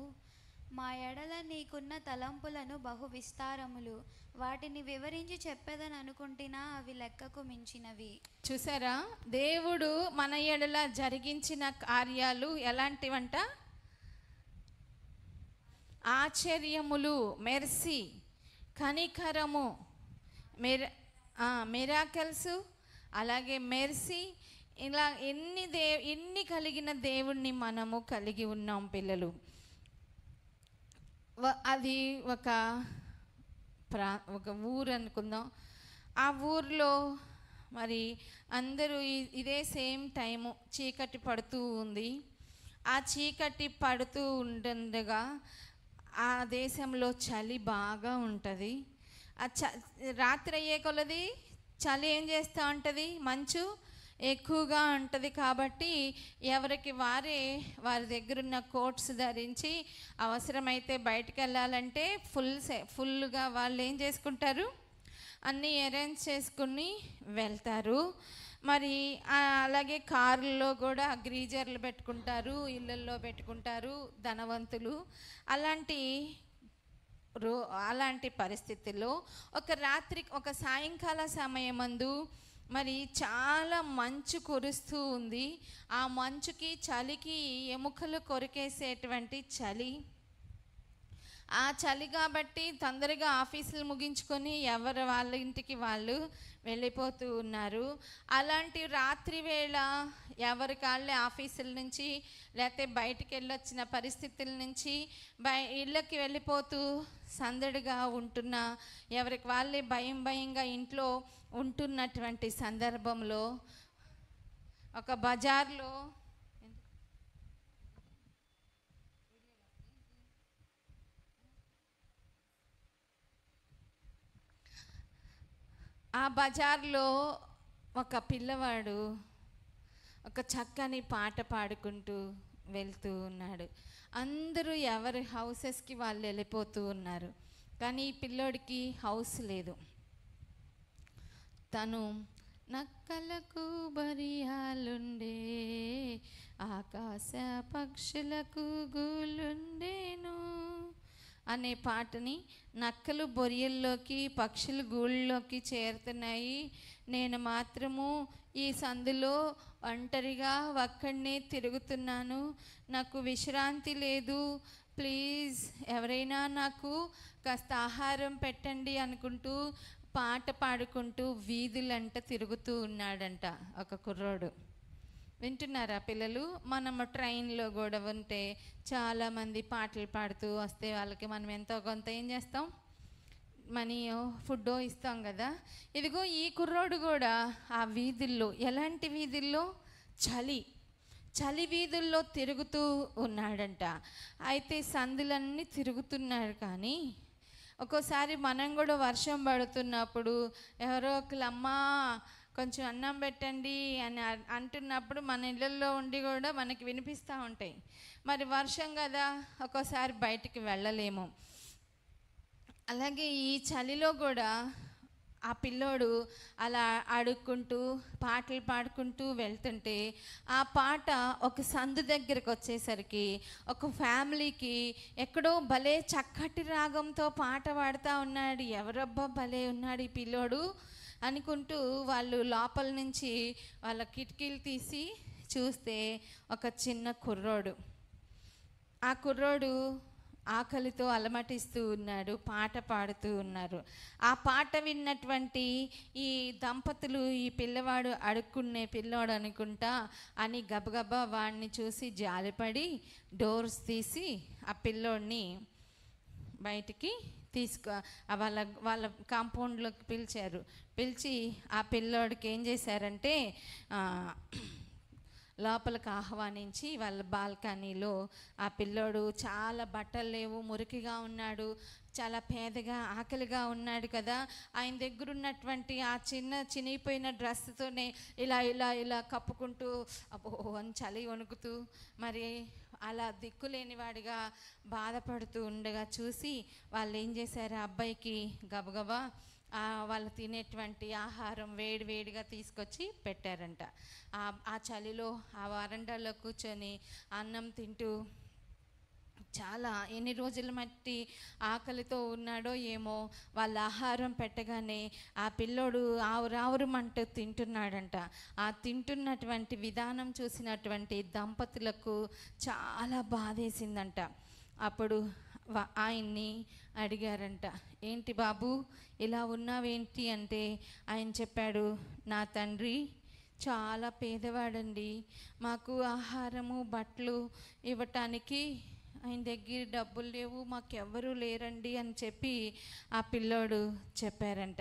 C: మా ఎడల నీకున్న తలంపులను బహు విస్తారములు, వాటిని వివరించి చెప్పేదని అనుకుంటున్నా అవి లెక్కకు మించినవి.
A: చూసారా, దేవుడు మన ఎడల జరిగించిన కార్యాలు ఎలాంటివంట? ఆశ్చర్యములు, మెర్సీ, కనికరము, మిరాకల్స్, అలాగే మెర్సీ, ఇలా ఎన్ని కలిగిన దేవుణ్ణి మనము కలిగి ఉన్నాం పిల్లలు. అది ఒక ఊరు అనుకుందాం. ఆ ఊర్లో మరి అందరూ ఇదే సేమ్ టైము చీకటి పడుతూ ఉంది. ఆ చీకటి పడుతూ ఉండగా ఆ దేశంలో చలి బాగా ఉంటుంది. ఆ రాత్రి అయ్యే కొలది చలి ఏం చేస్తూ ఉంటుంది, మంచు ఎక్కువగా ఉంటుంది. కాబట్టి ఎవరికి వారి దగ్గరున్న కోట్స్ ధరించి అవసరమైతే బయటికి వెళ్ళాలంటే ఫుల్గా వాళ్ళు ఏం చేసుకుంటారు, అన్నీ అరేంజ్ చేసుకుని వెళ్తారు. మరి అలాగే కారుల్లో కూడా గ్రీజర్లు పెట్టుకుంటారు, ఇళ్ళల్లో పెట్టుకుంటారు ధనవంతులు. అలాంటి పరిస్థితుల్లో ఒక సాయంకాల సమయమందు మరి చాలా మంచు కురుస్తూ ఉంది. ఆ మంచుకి చలికి ఎముకలు కొరికేసేటువంటి చలి. ఆ చలి కాబట్టి తొందరగా ఆఫీసులు ముగించుకొని ఎవరు వాళ్ళ ఇంటికి వాళ్ళు వెళ్ళిపోతూ ఉన్నారు. అలాంటి రాత్రి వేళ ఎవరి కాళ్ళే ఆఫీసుల నుంచి లేకపోతే బయటికి వెళ్ళొచ్చిన పరిస్థితుల నుంచి ఇళ్ళకి వెళ్ళిపోతూ సందడిగా ఉంటున్న, ఎవరికి వాళ్ళే భయంగా ఇంట్లో ఉంటున్నటువంటి సందర్భంలో ఒక బజార్లో ఒక పిల్లవాడు ఒక చక్కని పాట పాడుకుంటూ వెళ్తూ ఉన్నాడు. అందరూ ఎవరి హౌసెస్కి వాళ్ళు వెళ్ళిపోతూ ఉన్నారు. కానీ ఈ పిల్లోడికి హౌస్ లేదు. తను నక్కలకు బరియాలుండే, ఆకాశ పక్షులకు గూళ్ళుండేను అనే పాటని, నక్కలు బొరియల్లోకి పక్షులు గూళ్ళలోకి చేరుతున్నాయి, నేను మాత్రము ఈ సందులో ఒంటరిగా ఒక్కడినే తిరుగుతున్నాను, నాకు విశ్రాంతి లేదు, ప్లీజ్ ఎవరైనా నాకు కాస్త ఆహారం పెట్టండి అనుకుంటూ పాట పాడుకుంటూ వీధులంట తిరుగుతూ ఉన్నాడంట ఒక కుర్రోడు. వింటున్నారా పిల్లలు? మనము ట్రైన్లో కూడా ఉంటే చాలామంది పాటలు పాడుతూ వస్తే వాళ్ళకి మనం ఎంతో కొంత ఏం చేస్తాం, మనీయో ఫుడ్డో ఇస్తాం కదా. ఇదిగో ఈ కుర్రోడు కూడా ఆ వీధుల్లో, ఎలాంటి వీధుల్లో, చలి వీధుల్లో తిరుగుతూ ఉన్నాడంట. అయితే సందులన్నీ తిరుగుతున్నాడు. కానీ ఒక్కోసారి మనం కూడా వర్షం పడుతున్నప్పుడు ఎవరో ఒకళ్ళమ్మా కొంచెం అన్నం పెట్టండి అని అంటున్నప్పుడు మన ఇళ్ళల్లో ఉండి కూడా మనకి వినిపిస్తూ ఉంటాయి. మరి వర్షం కదా, ఒక్కోసారి బయటికి వెళ్ళలేము. అలాగే ఈ చలిలో కూడా ఆ పిల్లోడు అలా అడుక్కుంటూ పాటలు పాడుకుంటూ వెళ్తుంటే ఆ పాట ఒక సందు దగ్గరకు వచ్చేసరికి ఒక ఫ్యామిలీకి ఎక్కడో భలే చక్కటి రాగంతో పాట పాడుతూ ఉన్నాడు. ఎవరబ్బా భలే ఉన్నాడు ఈ పిల్లోడు అనుకుంటూ వాళ్ళు లోపల నుంచి వాళ్ళ కిటికీలు తీసి చూస్తే ఒక చిన్న కుర్రోడు. ఆ కుర్రోడు ఆకలితో అలమటిస్తూ ఉన్నాడు, పాట పాడుతూ ఉన్నారు. ఆ పాట విన్నటువంటి ఈ దంపతులు, ఈ పిల్లవాడు అడుక్కునే పిల్లోడు అనుకుంటా అని గబగబా వాడిని చూసి జాలిపడి డోర్స్ తీసి ఆ పిల్లోడిని బయటికి వాళ్ళ కాంపౌండ్లోకి పిలిచి ఆ పిల్లోడికి ఏం చేశారంటే లోపలికి ఆహ్వానించి వాళ్ళ బాల్కనీలో ఆ పిల్లోడు చాలా బట్టలు లేవు, మురికిగా ఉన్నాడు, చాలా పేదగా ఆకలిగా ఉన్నాడు కదా. ఆయన దగ్గర ఉన్నటువంటి ఆ చినిగిపోయిన డ్రెస్తోనే ఇలా కప్పుకుంటూ అబ్బో అని చలి వణుకుతూ మరి అలా దిక్కులేనివాడిగా బాధపడుతూ ఉండగా చూసి వాళ్ళు ఏం చేశారు, ఆ అబ్బాయికి గబగబా వాళ్ళు తినేటువంటి ఆహారం వేడిగా తీసుకొచ్చి పెట్టారంట. ఆ చలిలో ఆ వరండాలో కూర్చొని అన్నం తింటూ చాలా ఎన్ని రోజుల మట్టి ఆకలితో ఉన్నాడో ఏమో, వాళ్ళ ఆహారం పెట్టగానే ఆ పిల్లోడు ఆవురావురమంటూ తింటున్నాడంట. ఆ తింటున్నటువంటి విధానం చూసినటువంటి దంపతులకు చాలా బాధేసిందంట. అప్పుడు ఆయన్ని అడిగారంట, ఏంటి బాబు ఇలా ఉన్నావేంటి అంటే ఆయన చెప్పాడు, నా తండ్రి చాలా పేదవాడండి, మాకు ఆహారము బట్టలు ఇవ్వటానికి ఆయన దగ్గర డబ్బులు లేవు, మాకెవ్వరూ లేరండి అని చెప్పి ఆ పిల్లోడు చెప్పారంట.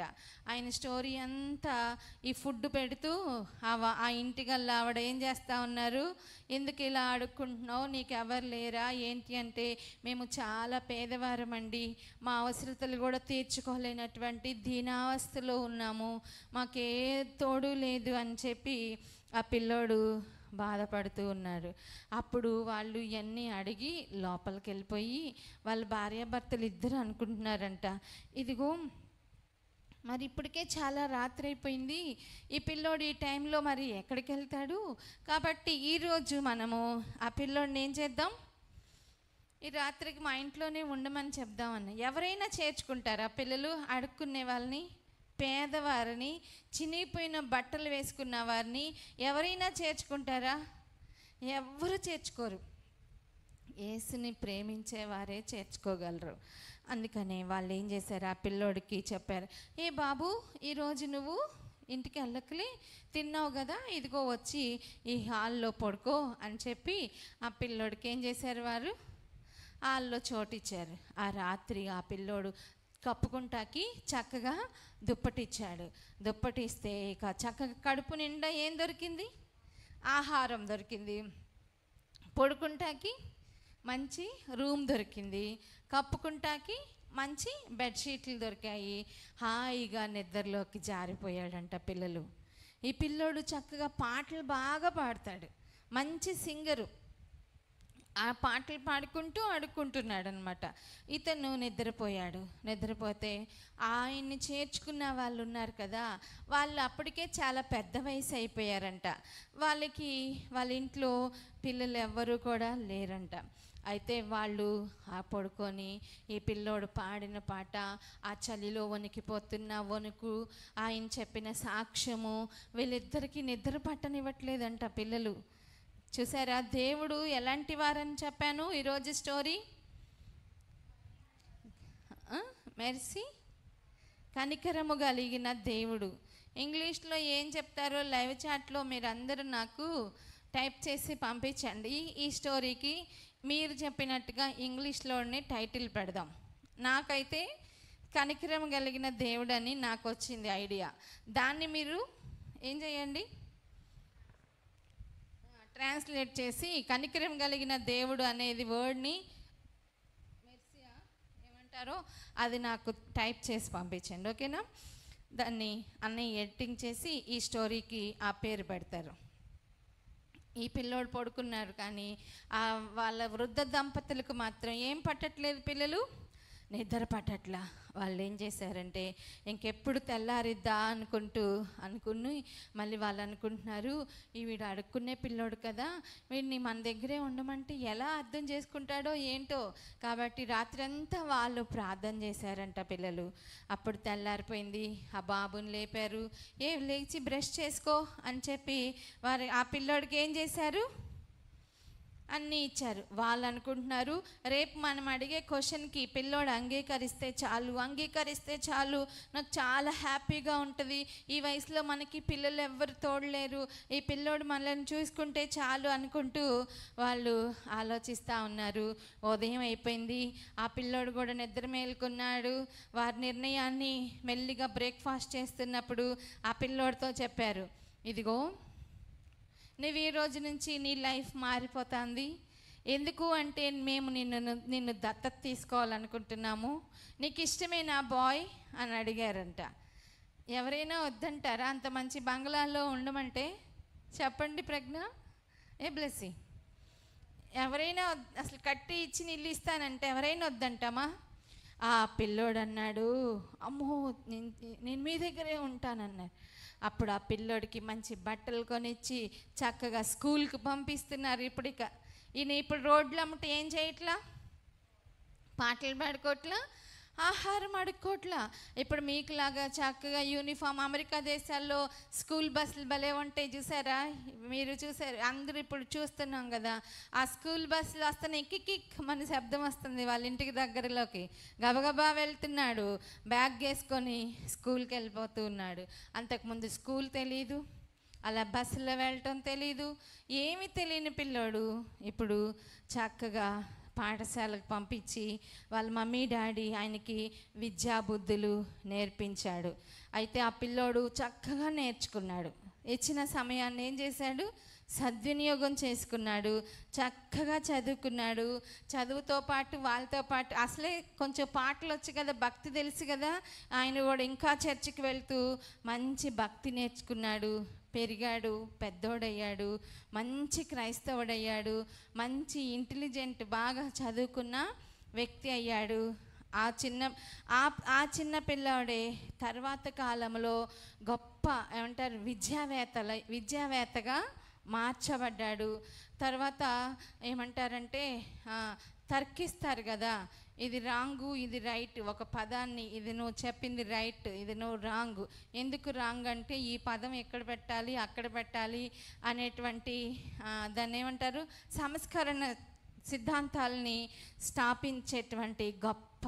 A: ఆయన స్టోరీ అంతా ఈ ఫుడ్ పెడుతూ ఆ ఇంటికల్లా ఆవిడ ఏం చేస్తూ ఉన్నారు, ఎందుకు ఇలా అడుక్కుంటున్నావు, నీకు ఎవరు లేరా ఏంటి అంటే, మేము చాలా పేదవారమండి, మా అవసరతలు కూడా తీర్చుకోలేనటువంటి దీనావస్థలో ఉన్నాము, మాకే తోడు లేదు అని చెప్పి ఆ పిల్లోడు బాధపడుతూ ఉన్నారు. అప్పుడు వాళ్ళు ఇవన్నీ అడిగి లోపలికి వెళ్ళిపోయి వాళ్ళ భార్యాభర్తలు ఇద్దరు అనుకుంటున్నారంట, ఇదిగో మరి ఇప్పటికే చాలా రాత్రి అయిపోయింది, ఈ పిల్లోడు ఈ టైంలో మరి ఎక్కడికి వెళ్తాడు, కాబట్టి ఈరోజు మనము ఆ పిల్లోడిని ఏం చేద్దాం, ఈ రాత్రికి మా ఇంట్లోనే ఉండమని చెప్దామన్న. ఎవరైనా చేర్చుకుంటారా పిల్లలు అడుక్కునే వాళ్ళని, పేదవారిని, చినిగిపోయిన బట్టలు వేసుకున్న వారిని ఎవరైనా చేర్చుకుంటారా? ఎవ్వరు చేర్చుకోరు. యేసుని ప్రేమించేవారే చేర్చుకోగలరు. అందుకనే వాళ్ళు ఏం చేశారు, ఆ పిల్లోడికి చెప్పారు, ఏ బాబు ఈరోజు నువ్వు ఇంటికి వెళ్ళకలే, తిన్నావు కదా, ఇదిగో వచ్చి ఈ హాల్లో పడుకో అని చెప్పి ఆ పిల్లోడికి ఏం చేశారు, వారు హాల్లో చోటిచ్చారు. ఆ రాత్రి ఆ పిల్లోడు కప్పుకుంటాకి చక్కగా దుప్పటిచ్చాడు. దుప్పటిస్తే ఇక చక్కగా కడుపు నిండా ఏం దొరికింది, ఆహారం దొరికింది, పడుకుంటాకి మంచి రూమ్ దొరికింది, కప్పుకుంటాకి మంచి బెడ్షీట్లు దొరికాయి. హాయిగా నిద్రలోకి జారిపోయాడంట పిల్లలు. ఈ పిల్లోడు చక్కగా పాటలు బాగా పాడతాడు, మంచి సింగరు. ఆ పాటలు పాడుకుంటూ ఆడుకుంటున్నాడు అనమాట. ఇతను నిద్రపోయాడు. నిద్రపోతే ఆయన్ని చేర్చుకున్న వాళ్ళు ఉన్నారు కదా, వాళ్ళు అప్పటికే చాలా పెద్ద వయసు అయిపోయారంట. వాళ్ళ ఇంట్లో పిల్లలు ఎవ్వరూ కూడా లేరంట. అయితే వాళ్ళు పడుకొని ఈ పిల్లోడు పాడిన పాట, ఆ చలిలో వణికిపోతున్న వణుకు, ఆయన చెప్పిన సాక్ష్యము, వీళ్ళిద్దరికీ నిద్ర పట్టనివ్వట్లేదంట పిల్లలు. చూసారా దేవుడు ఎలాంటి వారని చెప్పాను ఈరోజు స్టోరీ, మెర్సీ, కనికరము కలిగిన దేవుడు. ఇంగ్లీష్లో ఏం చెప్తారో లైవ్ చాట్లో మీరందరూ నాకు టైప్ చేసి పంపించండి. ఈ స్టోరీకి మీరు చెప్పినట్టుగా ఇంగ్లీష్లోనే టైటిల్ పెడదాం. నాకైతే కనికరం కలిగిన దేవుడు అని నాకు వచ్చింది ఐడియా. దాన్ని మీరు ఏం చేయండి, ట్రాన్స్లేట్ చేసి కనికరం కలిగిన దేవుడు అనేది వర్డ్ని మెర్సియా ఏమంటారో అది నాకు టైప్ చేసి పంపించండి, ఓకేనా? దాన్ని అన్నయ్య ఎడిటింగ్ చేసి ఈ స్టోరీకి ఆ పేరు పెడతారు. ఈ పిల్లోడు పడుకున్నారు కానీ వాళ్ళ వృద్ధ దంపతులకు మాత్రం ఏం పట్టట్లేదు, పిల్లలు నిద్ర పట్టట్లా. వాళ్ళు ఏం చేశారంటే ఇంకెప్పుడు తెల్లారిద్దా అనుకుని మళ్ళీ వాళ్ళు అనుకుంటున్నారు, వీడు అడుక్కునే పిల్లోడు కదా, వీడిని మన దగ్గరే ఉండమంటే ఎలా అర్థం చేసుకుంటాడో ఏంటో. కాబట్టి రాత్రి అంతా వాళ్ళు ప్రార్థన చేశారంట పిల్లలు. అప్పుడు తెల్లారిపోయింది. ఆ బాబుని లేపారు, లేచి బ్రష్ చేసుకో అని చెప్పి ఆ పిల్లోడికి ఏం చేశారు, అన్నీ ఇచ్చారు. వాళ్ళు అనుకుంటున్నారు రేపు మనం అడిగే క్వశ్చన్కి పిల్లోడు అంగీకరిస్తే చాలు, నాకు చాలా హ్యాపీగా ఉంటుంది, ఈ వయసులో మనకి పిల్లలు ఎవ్వరు తోడలేరు, ఈ పిల్లోడు మనల్ని చూసుకుంటే చాలు అనుకుంటూ వాళ్ళు ఆలోచిస్తూ ఉన్నారు. ఉదయం అయిపోయింది, ఆ పిల్లోడు కూడా నిద్ర మేలుకున్నాడు. వారి నిర్ణయాన్ని మెల్లిగా బ్రేక్ఫాస్ట్ చేస్తున్నప్పుడు ఆ పిల్లోడితో చెప్పారు, ఇదిగో నువ్వు ఈ రోజు నుంచి నీ లైఫ్ మారిపోతుంది. ఎందుకు అంటే మేము నిన్ను దత్తత తీసుకోవాలనుకుంటున్నాము, నీకు ఇష్టమేనా బాయ్ అని అడిగారంట. ఎవరైనా వద్దంటారా అంత మంచి బంగ్లాలో ఉండమంటే? చెప్పండి ప్రజ్ఞ, బ్లెస్సి, ఎవరైనా అసలు కట్టి ఇచ్చి నీళ్ళు ఇస్తానంటే ఎవరైనా వద్దంటామా? ఆ పిల్లోడు అన్నాడు, అమ్మో నేను మీ దగ్గరే ఉంటానన్నారు. అప్పుడు ఆ పిల్లోడికి మంచి బట్టలు కొనిచ్చి చక్కగా స్కూల్కి పంపిస్తున్నారు. ఇప్పుడు రోడ్లు అమ్మట ఏం చేయట్లా, పాటలు పాడుకోవట్లా, ఆహారం అడుక్కోవట్లా. ఇప్పుడు మీకులాగా చక్కగా యూనిఫామ్, అమెరికా దేశాల్లో స్కూల్ బస్సులు భలే ఉంటాయి చూసారా, మీరు చూసారు, అందరూ ఇప్పుడు చూస్తున్నాం కదా. ఆ స్కూల్ బస్సులు వస్తున్నాయి, కిక్ మన శబ్దం వస్తుంది వాళ్ళ ఇంటికి దగ్గరలోకి. గబగబా వెళ్తున్నాడు, బ్యాగ్ వేసుకొని స్కూల్కి వెళ్ళిపోతూ ఉన్నాడు. అంతకుముందు స్కూల్ తెలీదు, అలా బస్సులో వెళ్ళటం తెలీదు, ఏమీ తెలియని పిల్లోడు ఇప్పుడు చక్కగా పాఠశాలకు పంపించి వాళ్ళ మమ్మీ డాడీ ఆయనకి విద్యా బుద్ధులు నేర్పించాడు. అయితే ఆ పిల్లోడు చక్కగా నేర్చుకున్నాడు. ఇచ్చిన సమయాన్ని ఏం చేశాడు, సద్వినియోగం చేసుకున్నాడు, చక్కగా చదువుకున్నాడు. చదువుతో పాటు వాళ్ళతో పాటు అసలే కొంచెం పాటలు వచ్చి కదా, భక్తి తెలుసు కదా, ఆయన కూడా ఇంకా చర్చికి వెళ్తూ మంచి భక్తి నేర్చుకున్నాడు, పెరిగాడు, పెద్దోడయ్యాడు, మంచి క్రైస్తవుడయ్యాడు, మంచి ఇంటెలిజెంట్, బాగా చదువుకున్న వ్యక్తి అయ్యాడు. ఆ చిన్న పిల్లాడే తర్వాత కాలంలో గొప్ప ఏమంటారు విద్యావేత్తగా మార్చబడ్డాడు. తర్వాత ఏమంటారంటే తర్కిస్తారు కదా, ఇది రాంగు ఇది రైట్, ఒక పదాన్ని ఇది నువ్వు చెప్పింది రైట్, ఇది నువ్వు రాంగు, ఎందుకు రాంగ్ అంటే ఈ పదం ఎక్కడ పెట్టాలి అక్కడ పెట్టాలి అనేటువంటి దాన్ని ఏమంటారు సంస్కరణ సిద్ధాంతాలని స్థాపించేటువంటి గొప్ప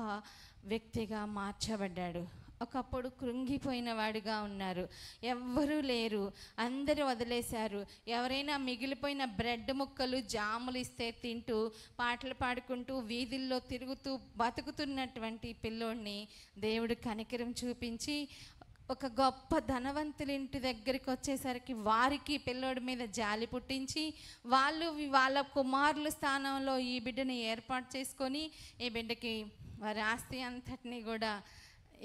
A: వ్యక్తిగా మార్చబడ్డాడు. ఒకప్పుడు కృంగిపోయిన వాడిగా ఉన్నారు, ఎవ్వరూ లేరు, అందరూ వదిలేశారు. ఎవరైనా మిగిలిపోయిన బ్రెడ్ ముక్కలు జాములు ఇస్తే తింటూ పాటలు పాడుకుంటూ వీధుల్లో తిరుగుతూ బతుకుతున్నటువంటి పిల్లోడిని దేవుడు కనికరం చూపించి ఒక గొప్ప ధనవంతుల ఇంటి దగ్గరికి వచ్చేసరికి వారికి పిల్లోడి మీద జాలి పుట్టించి వాళ్ళ కుమారుల స్థానంలో ఈ బిడ్డని ఏర్పాటు చేసుకొని ఈ బిడ్డకి వారి ఆస్తి అంతటినీ కూడా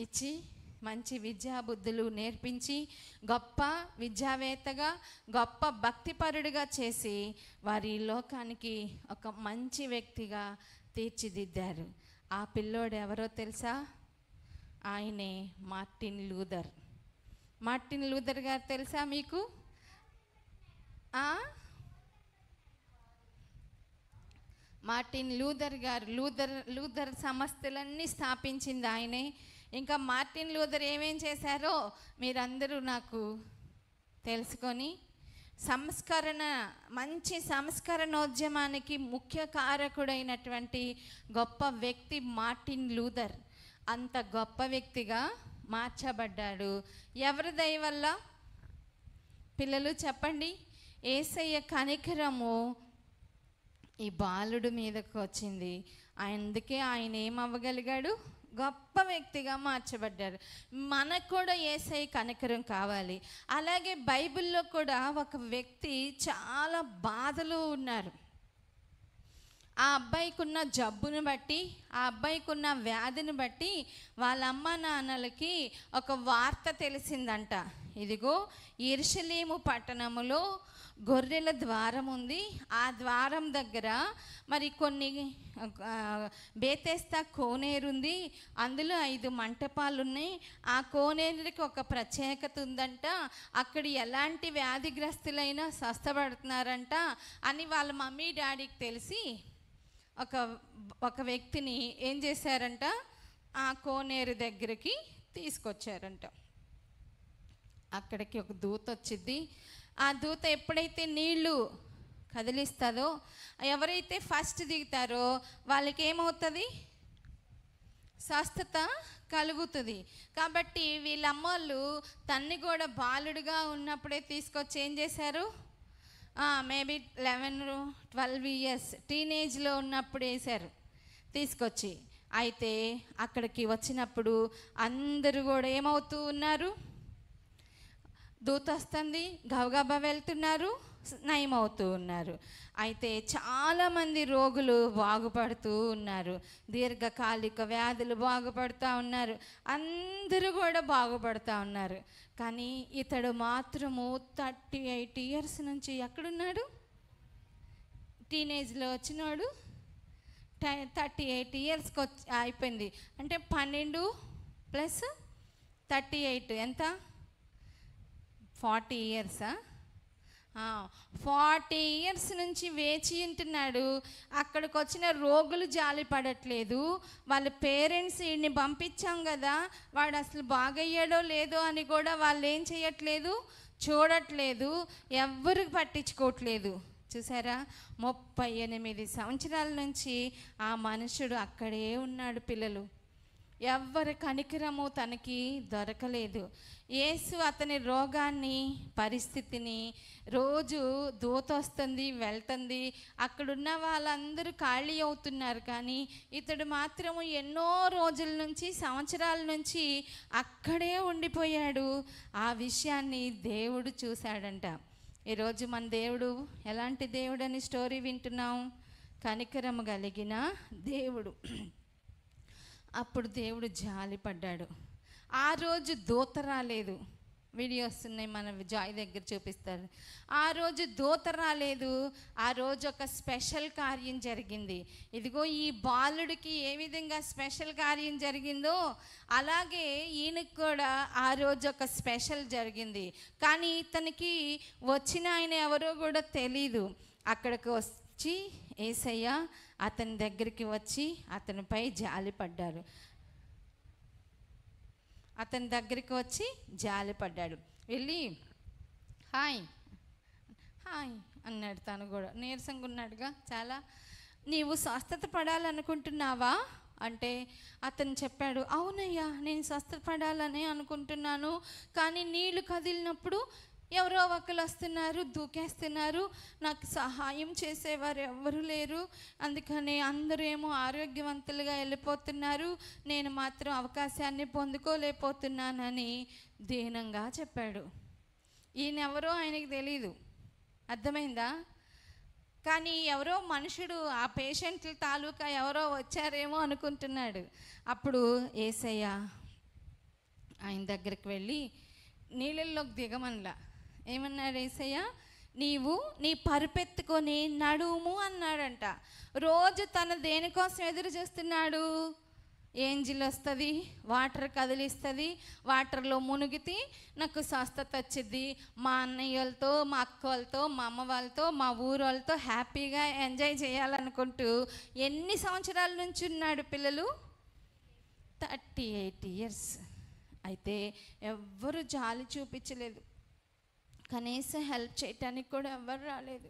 A: ఇచ్చి మంచి విద్యా బుద్ధులు నేర్పించి గొప్ప విద్యావేత్తగా గొప్ప భక్తిపరుడిగా చేసి వారి లోకానికి ఒక మంచి వ్యక్తిగా తీర్చిదిద్దారు. ఆ పిల్లోడు ఎవరో తెలుసా? ఆయనే మార్టిన్ లూథర్. మార్టిన్ లూథర్ గారు తెలుసా మీకు? మార్టిన్ లూథర్ గారు లూథర్ సంస్థలన్నీ స్థాపించింది ఆయనే. ఇంకా మార్టిన్ లూథర్ ఏమేం చేశారో మీరందరూ నాకు తెలుసుకొని మంచి సంస్కరణోద్యమానికి ముఖ్య కారకుడైనటువంటి గొప్ప వ్యక్తి మార్టిన్ లూథర్. అంత గొప్ప వ్యక్తిగా మార్చబడ్డాడు. ఎవరి దయ వల్ల? పిల్లలు చెప్పండి. యేసయ్య కనికరము ఈ బాలుడు మీదకు వచ్చింది. అందుకే ఆయన ఏమవ్వగలిగాడు? గొప్ప వ్యక్తిగా మార్చబడ్డారు. మనకు కూడా యేసయ్య కనికరం కావాలి. అలాగే బైబిల్లో కూడా ఒక వ్యక్తి చాలా బాధలో ఉన్నారు. ఆ అబ్బాయికి ఉన్న జబ్బును బట్టి, ఆ అబ్బాయికి ఉన్న వ్యాధిని బట్టి వాళ్ళ అమ్మ నాన్నలకి ఒక వార్త తెలిసిందంట. ఇదిగో యెరూషలేము పట్టణములో గొర్రెల ద్వారం ఉంది, ఆ ద్వారం దగ్గర మరి కొన్ని బేతెస్తా కోనేరు ఉంది, అందులో 5 మంటపాలు ఉన్నాయి. ఆ కోనేరుకి ఒక ప్రత్యేకత ఉందంట, అక్కడ ఎలాంటి వ్యాధిగ్రస్తులైనా స్వస్థపడుతున్నారంట అని వాళ్ళ మమ్మీ డాడీకి తెలిసి ఒక వ్యక్తిని ఏం చేశారంట, ఆ కోనేరు దగ్గరికి తీసుకొచ్చారంట. అక్కడికి ఒక దూత వచ్చింది. ఆ దూత ఎప్పుడైతే నీళ్లు కదిలిస్తుందో, ఎవరైతే ఫస్ట్ దిగుతారో వాళ్ళకి ఏమవుతుంది? స్వస్థత కలుగుతుంది. కాబట్టి వీళ్ళ అమ్మోళ్ళు తన్ని కూడా బాలుడుగా ఉన్నప్పుడే తీసుకొచ్చి ఏం చేశారు? మేబీ 11-12 ఇయర్స్ టీనేజ్లో ఉన్నప్పుడు వేశారు తీసుకొచ్చి. అయితే అక్కడికి వచ్చినప్పుడు అందరూ కూడా ఏమవుతూ ఉన్నారు? దూత వస్తుంది, గబగబా వెళ్తున్నారు, నయమవుతూ ఉన్నారు. అయితే చాలామంది రోగులు బాగుపడుతూ ఉన్నారు, దీర్ఘకాలిక వ్యాధులు బాగుపడుతూ ఉన్నారు, అందరూ కూడా బాగుపడుతూ ఉన్నారు. కానీ ఇతడు మాత్రము 38 ఇయర్స్ నుంచి ఎక్కడున్నాడు? టీనేజ్లో వచ్చినాడు, 38 ఇయర్స్కి అయిపోయింది. అంటే 12 + 38 ఎంత? 40 ఇయర్సా? 40 ఇయర్స్ నుంచి వేచి ఉంటున్నాడు. అక్కడికి వచ్చిన రోగులు జాలి పడట్లేదు. వాళ్ళ పేరెంట్స్ వీడిని పంపించాం కదా, వాడు అసలు బాగయ్యాడో లేదో అని కూడా వాళ్ళు ఏం చేయట్లేదు, చూడట్లేదు, ఎవ్వరు పట్టించుకోవట్లేదు. చూసారా, 38 సంవత్సరాల నుంచి ఆ మనుషుడు అక్కడే ఉన్నాడు. పిల్లలు ఎవ్వరి కనికరము తనకి దొరకలేదు. యేసు అతని రోగాన్ని, పరిస్థితిని, రోజు దూత వస్తుంది వెళ్తుంది, అక్కడున్న వాళ్ళందరూ ఖాళీ అవుతున్నారు, కానీ ఇతడు మాత్రము ఎన్నో రోజుల నుంచి, సంవత్సరాల నుంచి అక్కడే ఉండిపోయాడు. ఆ విషయాన్ని దేవుడు చూశాడంట. ఈరోజు మన దేవుడు ఎలాంటి దేవుడని స్టోరీ వింటున్నాం? కనికరము కలిగిన దేవుడు. అప్పుడు దేవుడు జాలి పడ్డాడు. ఆ రోజు దూత రాలేదు. వీడియోస్ ఉన్నాయి, మన జాయ్ దగ్గర చూపిస్తారు. ఆ రోజు దూత రాలేదు. ఆ రోజు ఒక స్పెషల్ కార్యం జరిగింది. ఇదిగో ఈ బాలుడికి ఏ విధంగా స్పెషల్ కార్యం జరిగిందో అలాగే ఈయనకు కూడా ఆ రోజు ఒక స్పెషల్ జరిగింది. కానీ ఇతనికి వచ్చిన ఆయన ఎవరో కూడా తెలీదు. అక్కడికి వచ్చి యేసయ్య అతని దగ్గరికి వచ్చి అతనిపై జాలి పడ్డారు. అతని దగ్గరికి వచ్చి జాలి పడ్డాడు. వెళ్ళి హాయ్ హాయ్ అన్నాడు. తను కూడా నీరసంగా ఉన్నాడుగా చాలా. నీవు స్వస్థత పడాలనుకుంటున్నావా అంటే అతను చెప్పాడు, అవునయ్యా నేను స్వస్థత పడాలని అనుకుంటున్నాను, కానీ నీళ్లు కదిలినప్పుడు ఎవరో ఒకరు వస్తున్నారు, దూకేస్తున్నారు, నాకు సహాయం చేసేవారు ఎవరు లేరు, అందుకని అందరూ ఏమో ఆరోగ్యవంతులుగా వెళ్ళిపోతున్నారు, నేను మాత్రం అవకాశాన్ని పొందుకోలేకపోతున్నానని దీనంగా చెప్పాడు. ఈయనెవరో ఆయనకి తెలీదు, అర్థమైందా? కానీ ఎవరో మనుషుడు, ఆ పేషెంట్ల తాలూకా ఎవరో వచ్చారేమో అనుకుంటున్నాడు. అప్పుడు యేసయ్య ఆయన దగ్గరికి వెళ్ళి నీళ్ళల్లోకి దిగమనలా. ఏమన్నాడు యేసయ్య? నీవు నీ పరుపెత్తుకొని నడుము అన్నాడంట. రోజు తను దేనికోసం ఎదురు చూస్తున్నాడు? ఏంజిల్ వస్తుంది, వాటర్ కదిలిస్తుంది, వాటర్లో మునిగితే నాకు స్వస్థత వచ్చింది, మా అన్నయ్యలతో, మా అక్క వాళ్ళతో, మా అమ్మ వాళ్ళతో, మా ఊరు వాళ్ళతో హ్యాపీగా ఎంజాయ్ చేయాలనుకుంటూ ఎన్ని సంవత్సరాల నుంచి ఉన్నాడు పిల్లలు? 38 ఇయర్స్. అయితే ఎవ్వరు జాలి చూపించలేదు, కనీసం హెల్ప్ చేయటానికి కూడా ఎవ్వరు రాలేదు.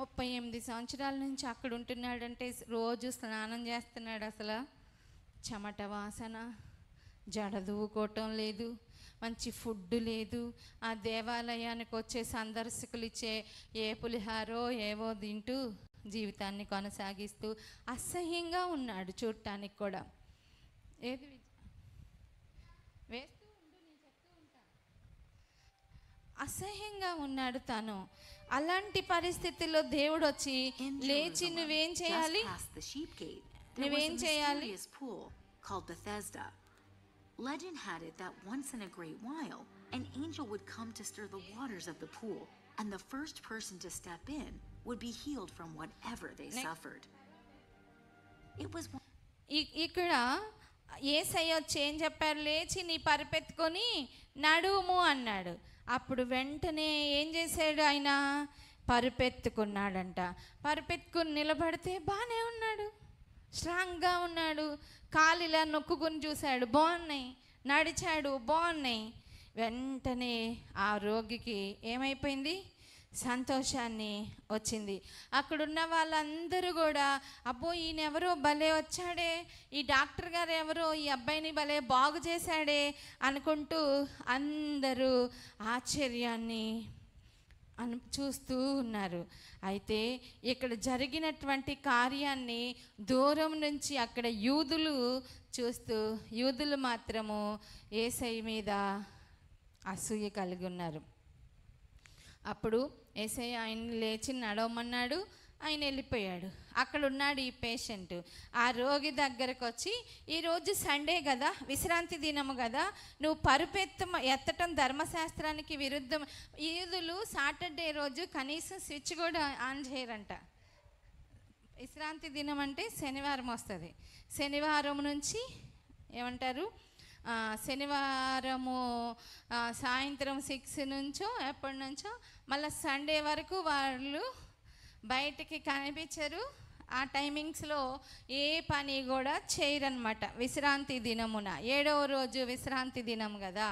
A: 38 సంవత్సరాల నుంచి అక్కడ ఉంటున్నాడంటే రోజు స్నానం చేస్తున్నాడు, అసలు చెమట వాసన, జడ దూకోవటం లేదు, మంచి ఫుడ్ లేదు, ఆ దేవాలయానికి వచ్చే సందర్శకులు ఇచ్చే ఏ పులిహారో ఏవో తింటూ జీవితాన్ని కొనసాగిస్తూ అసహ్యంగా ఉన్నాడు చూడటానికి కూడా. ఏది వేస్తూ ఉండు, నేను చెప్తూ ఉంటా. అసహ్యంగా ఉన్నాడు తను. అలాంటి పరిస్థితుల్లో దేవుడు వచ్చి లేచి నువ్వేం చేయాలి, నువ్వేం చేయాలి?
G: Called Bethesda. Legend had it that once in a great while, an angel would come to stir the waters of the pool, and the first person to step in would be healed from whatever they suffered. It was
A: ఇక్కడ యేసయ్య వచ్చి ఏం చెప్పారు? లేచి నీ పరుపెత్తుకొని నడుము అన్నాడు. అప్పుడు వెంటనే ఏం చేశాడు ఆయన? పరుపెత్తుకున్నాడంట. పరుపెత్తుకుని నిలబడితే బాగానే ఉన్నాడు, స్ట్రాంగ్గా ఉన్నాడు. కాలు ఇలా నొక్కుని చూశాడు, బాగున్నాయి. నడిచాడు, బాగున్నాయి. వెంటనే ఆ రోగికి ఏమైపోయింది? సంతోషాన్ని వచ్చింది. అక్కడున్న వాళ్ళందరూ కూడా అబ్బో ఈయన ఎవరో భలే వచ్చాడే, ఈ డాక్టర్ గారు ఎవరో ఈ అబ్బాయిని భలే బాగు చేశాడే అనుకుంటూ అందరూ ఆశ్చర్యాన్ని చూస్తూ ఉన్నారు. అయితే ఇక్కడ జరిగినటువంటి కార్యాన్ని దూరం నుంచి అక్కడ యూదులు చూస్తూ, యూదులు మాత్రము యేసయ్య మీద అసూయ కలిగి ఉన్నారు. అప్పుడు యేసయ్య ఆయన లేచి నడవమన్నాడు, ఆయన వెళ్ళిపోయాడు. అక్కడ ఉన్నాడు ఈ పేషెంట్. ఆ రోగి దగ్గరకు వచ్చి, ఈరోజు సండే కదా, విశ్రాంతి దినము కదా, నువ్వు ఎత్తటం ధర్మశాస్త్రానికి విరుద్ధం. యూదులు సాటర్డే రోజు కనీసం స్విచ్ కూడా ఆన్ చేయరంట. విశ్రాంతి దినం అంటే శనివారం వస్తుంది. శనివారం నుంచి ఏమంటారు, శనివారము సాయంత్రం 6 నుంచో ఎప్పటి నుంచో మళ్ళీ సండే వరకు వాళ్ళు బయటికి కనిపించరు. ఆ టైమింగ్స్లో ఏ పని కూడా చేయరనమాట. విశ్రాంతి దినమున 7వ రోజు విశ్రాంతి దినం కదా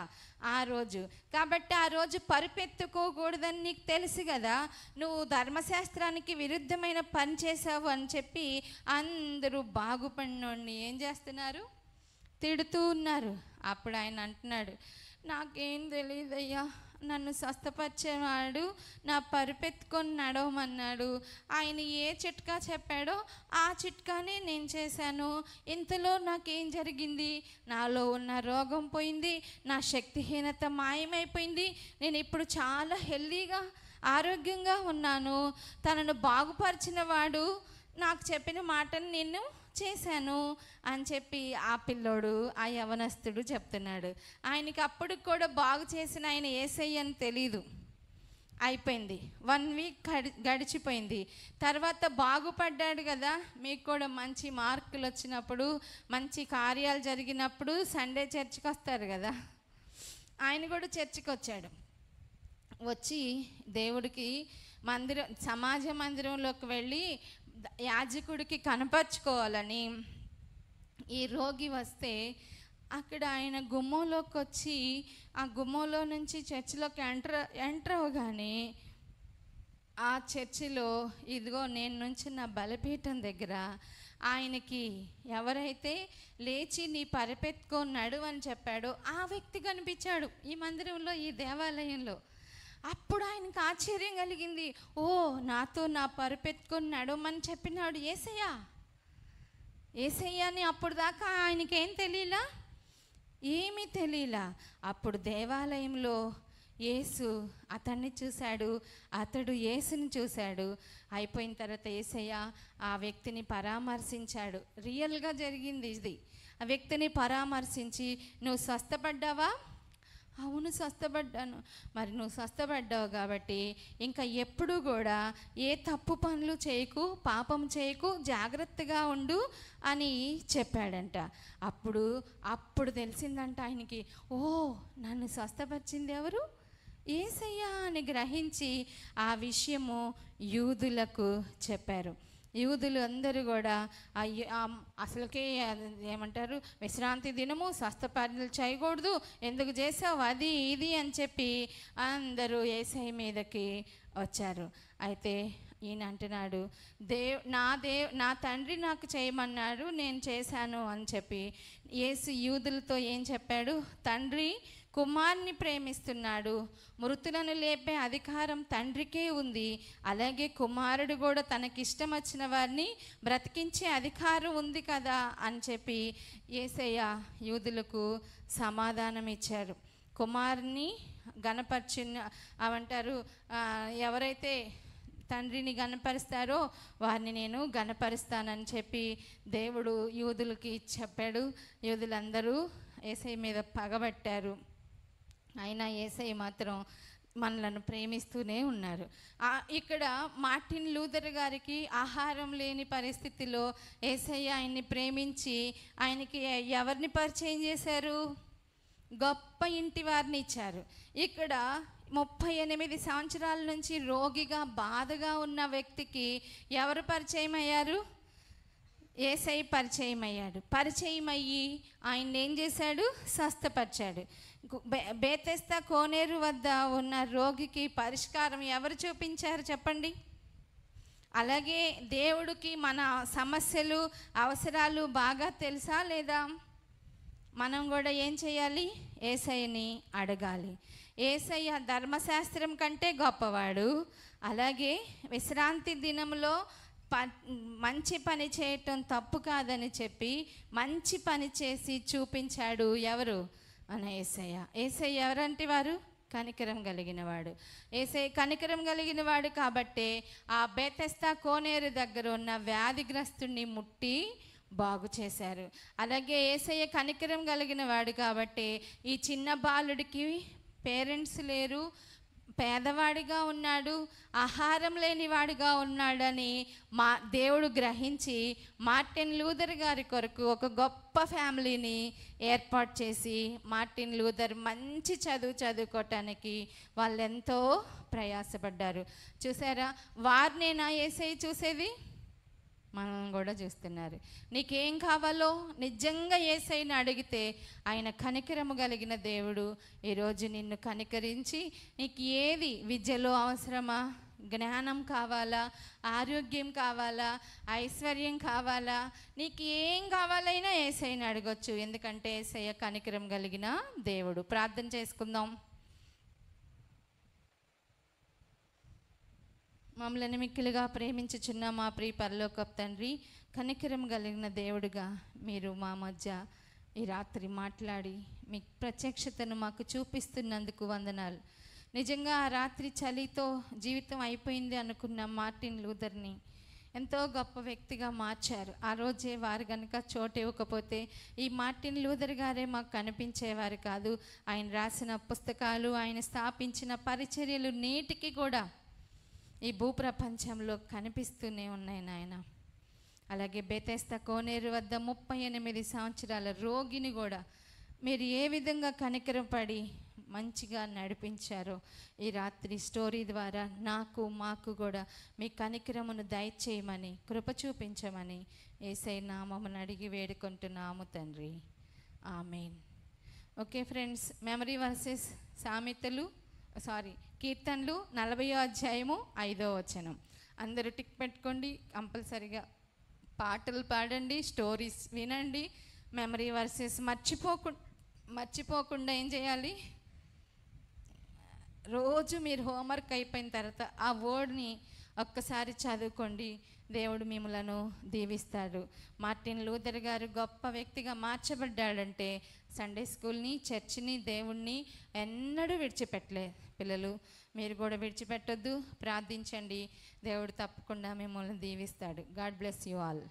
A: ఆ రోజు. కాబట్టి ఆ రోజు పరుపెత్తుకోకూడదని నీకు తెలుసు కదా, నువ్వు ధర్మశాస్త్రానికి విరుద్ధమైన పని చేసావు అని చెప్పి అందరూ బాగుపడినోడిని ఏం చేస్తున్నారు, తిడుతూ ఉన్నారు. అప్పుడు ఆయన అంటున్నాడు, నాకేం తెలియదయ్యా, నన్ను స్వస్థపరిచేవాడు నా పరుపెత్తుకొని నడవమన్నాడు. ఆయన ఏ చిట్కా చెప్పాడో ఆ చిట్కానే నేను చేశాను. ఇంతలో నాకేం జరిగింది, నాలో ఉన్న రోగం పోయింది, నా శక్తిహీనత మాయమైపోయింది, నేను ఇప్పుడు చాలా హెల్దీగా ఆరోగ్యంగా ఉన్నాను. తనను బాగుపరిచిన వాడు నాకు చెప్పిన మాటను నేను చేశాను అని చెప్పి ఆ పిల్లోడు, ఆ యవనస్తుడు చెప్తున్నాడు. ఆయనకి అప్పుడు కూడా బాగు చేసిన ఆయన యేసయ్య అని తెలీదు. అయిపోయింది, 1 వీక్ గడిచిపోయింది. తర్వాత బాగుపడ్డాడు కదా. మీకు కూడా మంచి మార్కులు వచ్చినప్పుడు, మంచి కార్యాలు జరిగినప్పుడు సండే చర్చికి వస్తారు కదా. ఆయన కూడా చర్చికి వచ్చాడు. వచ్చి దేవుడికి సమాజ మందిరంలోకి వెళ్ళి యాజకుడికి కనపరుచుకోవాలని ఈ రోగి వస్తే అక్కడ ఆయన గుమ్మంలోకి వచ్చి ఆ గుమ్మంలో నుంచి చర్చిలోకి ఎంటర్ అవ్వగానే ఆ చర్చిలో ఇదిగో నేను నుంచున్న బలిపీఠం దగ్గర ఆయనకి ఎవరైతే లేచి నీ పరుపెత్తుకొని నడువని చెప్పాడో ఆ వ్యక్తి కనిపించాడు ఈ మందిరంలో, ఈ దేవాలయంలో. అప్పుడు ఆయనకు ఆశ్చర్యం కలిగింది. ఓ, నాతో నా పరుపెత్తుకొని నడవమని చెప్పినాడు యేసయ్య. యేసయ్యని అప్పుడు దాకా ఆయనకేం తెలియలా, ఏమీ తెలియలా. అప్పుడు దేవాలయంలో యేసు అతన్ని చూశాడు, అతడు యేసుని చూశాడు. అయిపోయిన తర్వాత యేసయ్య ఆ వ్యక్తిని పరామర్శించాడు. రియల్గా జరిగింది ఇది. ఆ వ్యక్తిని పరామర్శించి, నువ్వు స్వస్థపడ్డావా? అవును, స్వస్థపడ్డాను. మరి నువ్వు స్వస్థపడ్డావు కాబట్టి ఇంకా ఎప్పుడు కూడా ఏ తప్పు పనులు చేయకు, పాపం చేయకు, జాగ్రత్తగా ఉండు అని చెప్పాడంట. అప్పుడు తెలిసిందంట ఆయనకి, ఓ, నన్ను స్వస్థపరిచింది ఎవరు? యేసయ్య అని గ్రహించి ఆ విషయము యూదులకు చెప్పారు. యూదులు అందరూ కూడా అసలుకే ఏమంటారు, విశ్రాంతి దినము, స్వస్థపరులు చేయకూడదు, ఎందుకు చేసావు అది ఇది అని చెప్పి అందరూ యేసయ్య మీదకి వచ్చారు. అయితే ఈయన అంటున్నాడు, నా తండ్రి నాకు చేయమన్నాడు, నేను చేశాను అని చెప్పి యేసు యూదులతో ఏం చెప్పాడు, తండ్రి కుమారుని ప్రేమిస్తున్నాడు, మృతులను లేపే అధికారం తండ్రికే ఉంది, అలాగే కుమారుడు కూడా తనకిష్టం వచ్చిన వారిని బ్రతికించే అధికారం ఉంది కదా అని చెప్పి యేసయ్య యూదులకు సమాధానం ఇచ్చారు. కుమారుని గణపరిచిన అవంటారు, ఎవరైతే తండ్రిని గణపరుస్తారో వారిని నేను గణపరుస్తానని చెప్పి దేవుడు యూదులకి చెప్పాడు. యూదులందరూ యేసయ్య మీద పగబట్టారు. అయినా యేసయ్య మాత్రం మనలను ప్రేమిస్తూనే ఉన్నారు. ఇక్కడ మార్టిన్ లూథర్ గారికి ఆహారం లేని పరిస్థితిలో యేసయ్య ఆయన్ని ప్రేమించి ఆయనకి ఎవరిని పరిచయం చేశారు? గొప్ప ఇంటి వారిని ఇచ్చారు. ఇక్కడ 38 సంవత్సరాల నుంచి రోగిగా బాధగా ఉన్న వ్యక్తికి ఎవరు పరిచయం అయ్యారు? యేసయ్య పరిచయం అయ్యాడు. పరిచయం అయ్యి ఆయన ఏం చేశాడు? స్వస్థపరిచాడు. బేతెస్దా కోనేరు వద్ద ఉన్న రోగికి పరిష్కారం ఎవరు చూపించారు చెప్పండి? అలాగే దేవుడికి మన సమస్యలు, అవసరాలు బాగా తెలుసా లేదా? మనం కూడా ఏం చేయాలి? యేసయ్యని అడగాలి. యేసయ్య ధర్మశాస్త్రం కంటే గొప్పవాడు. అలాగే విశ్రాంతి దినంలో మంచి పని చేయటం తప్పు కాదని చెప్పి మంచి పని చేసి చూపించాడు. ఎవరు? మన యేసయ్య. యేసయ్య ఎవరంటే వారు? కనికరం కలిగిన వాడు. యేసయ్య కనికరం కలిగిన వాడు కాబట్టే ఆ బేతెస్దా కోనేరు దగ్గర ఉన్న వ్యాధిగ్రస్తుడిని ముట్టి బాగు చేశారు. అలాగే యేసయ్య కనికరం కలిగిన వాడు కాబట్టి ఈ చిన్న బాలుడికి పేరెంట్స్ లేరు, పేదవాడిగా ఉన్నాడు, ఆహారం లేనివాడిగా ఉన్నాడని దేవుడు గ్రహించి మార్టిన్ లూథర్ గారి కొరకు ఒక గొప్ప ఫ్యామిలీని ఏర్పాటు చేసి మార్టిన్ లూథర్ మంచి చదువుకోవటానికి వాళ్ళు ఎంతో ప్రయాసపడ్డారు. చూసారా, వారినేనా యేసయ్య చూసేది? మనం కూడా చూస్తున్నారు. నీకేం కావాలో నిజంగా యేసయ్యని అడిగితే ఆయన కనికరము కలిగిన దేవుడు ఈరోజు నిన్ను కనికరించి నీకు ఏది, విద్యలో అవసరమా, జ్ఞానం కావాలా, ఆరోగ్యం కావాలా, ఐశ్వర్యం కావాలా, నీకు ఏం కావాలైనా యేసయ్యని అడగొచ్చు. ఎందుకంటే యేసయ్య కనికరం కలిగిన దేవుడు. ప్రార్థన చేసుకుందాం. మమ్మల్ని మిక్కిలిగా ప్రేమించుచున్న మా ప్రియ పరలోకపు తండ్రి, కనికరం కలిగిన దేవుడుగా మీరు మా మధ్య ఈ రాత్రి మాట్లాడి మీ ప్రత్యక్షతను మాకు చూపిస్తున్నందుకు వందనాలు. నిజంగా ఆ రాత్రి చలితో జీవితం అయిపోయింది అనుకున్న మార్టిన్ లూథర్ని ఎంతో గొప్ప వ్యక్తిగా మార్చారు. ఆ రోజే వారు కనుక చోటు ఇవ్వకపోతే ఈ మార్టిన్ లూథర్ గారే మాకు కనిపించేవారు కాదు. ఆయన రాసిన పుస్తకాలు, ఆయన స్థాపించిన పరిచర్యలు నేటికి కూడా ఈ భూప్రపంచంలో కనిపిస్తూనే ఉన్నాయి నాయన. అలాగే బెతెస్దా కోనేరు వద్ద 38 సంవత్సరాల రోగిని కూడా మీరు ఏ విధంగా కనికరపడి మంచిగా నడిపించారో ఈ రాత్రి స్టోరీ ద్వారా మాకు కూడా మీ కనికరమును దయచేయమని, కృప చూపించమని యేసయ్య నామమున అడిగి వేడుకుంటున్నాము తండ్రి. ఆమేన్. ఓకే ఫ్రెండ్స్, మెమరీ వర్సెస్ కీర్తనలు 40వ అధ్యాయము 5వ వచనం. అందరూ టిక్ పెట్టుకోండి. కంపల్సరిగా పాటలు పాడండి, స్టోరీస్ వినండి. మెమరీ వర్సెస్ మర్చిపోకుండా ఏం చేయాలి? రోజు మీరు హోంవర్క్ అయిపోయిన తర్వాత ఆ వర్డ్ని ఒక్కసారి చదువుకోండి. దేవుడు మిమ్మలను దీవిస్తాడు. మార్టిన్ లూథర్ గారు గొప్ప వ్యక్తిగా మార్చబడ్డాడంటే సండే స్కూల్ని, చర్చిని, దేవుణ్ణి ఎన్నడూ విడిచిపెట్టలే. పిల్లలు, మీరు కూడా విడిచిపెట్టొద్దు. ప్రార్థించండి, దేవుడు తప్పకుండా మిమ్మల్ని దీవిస్తాడు. God bless you all.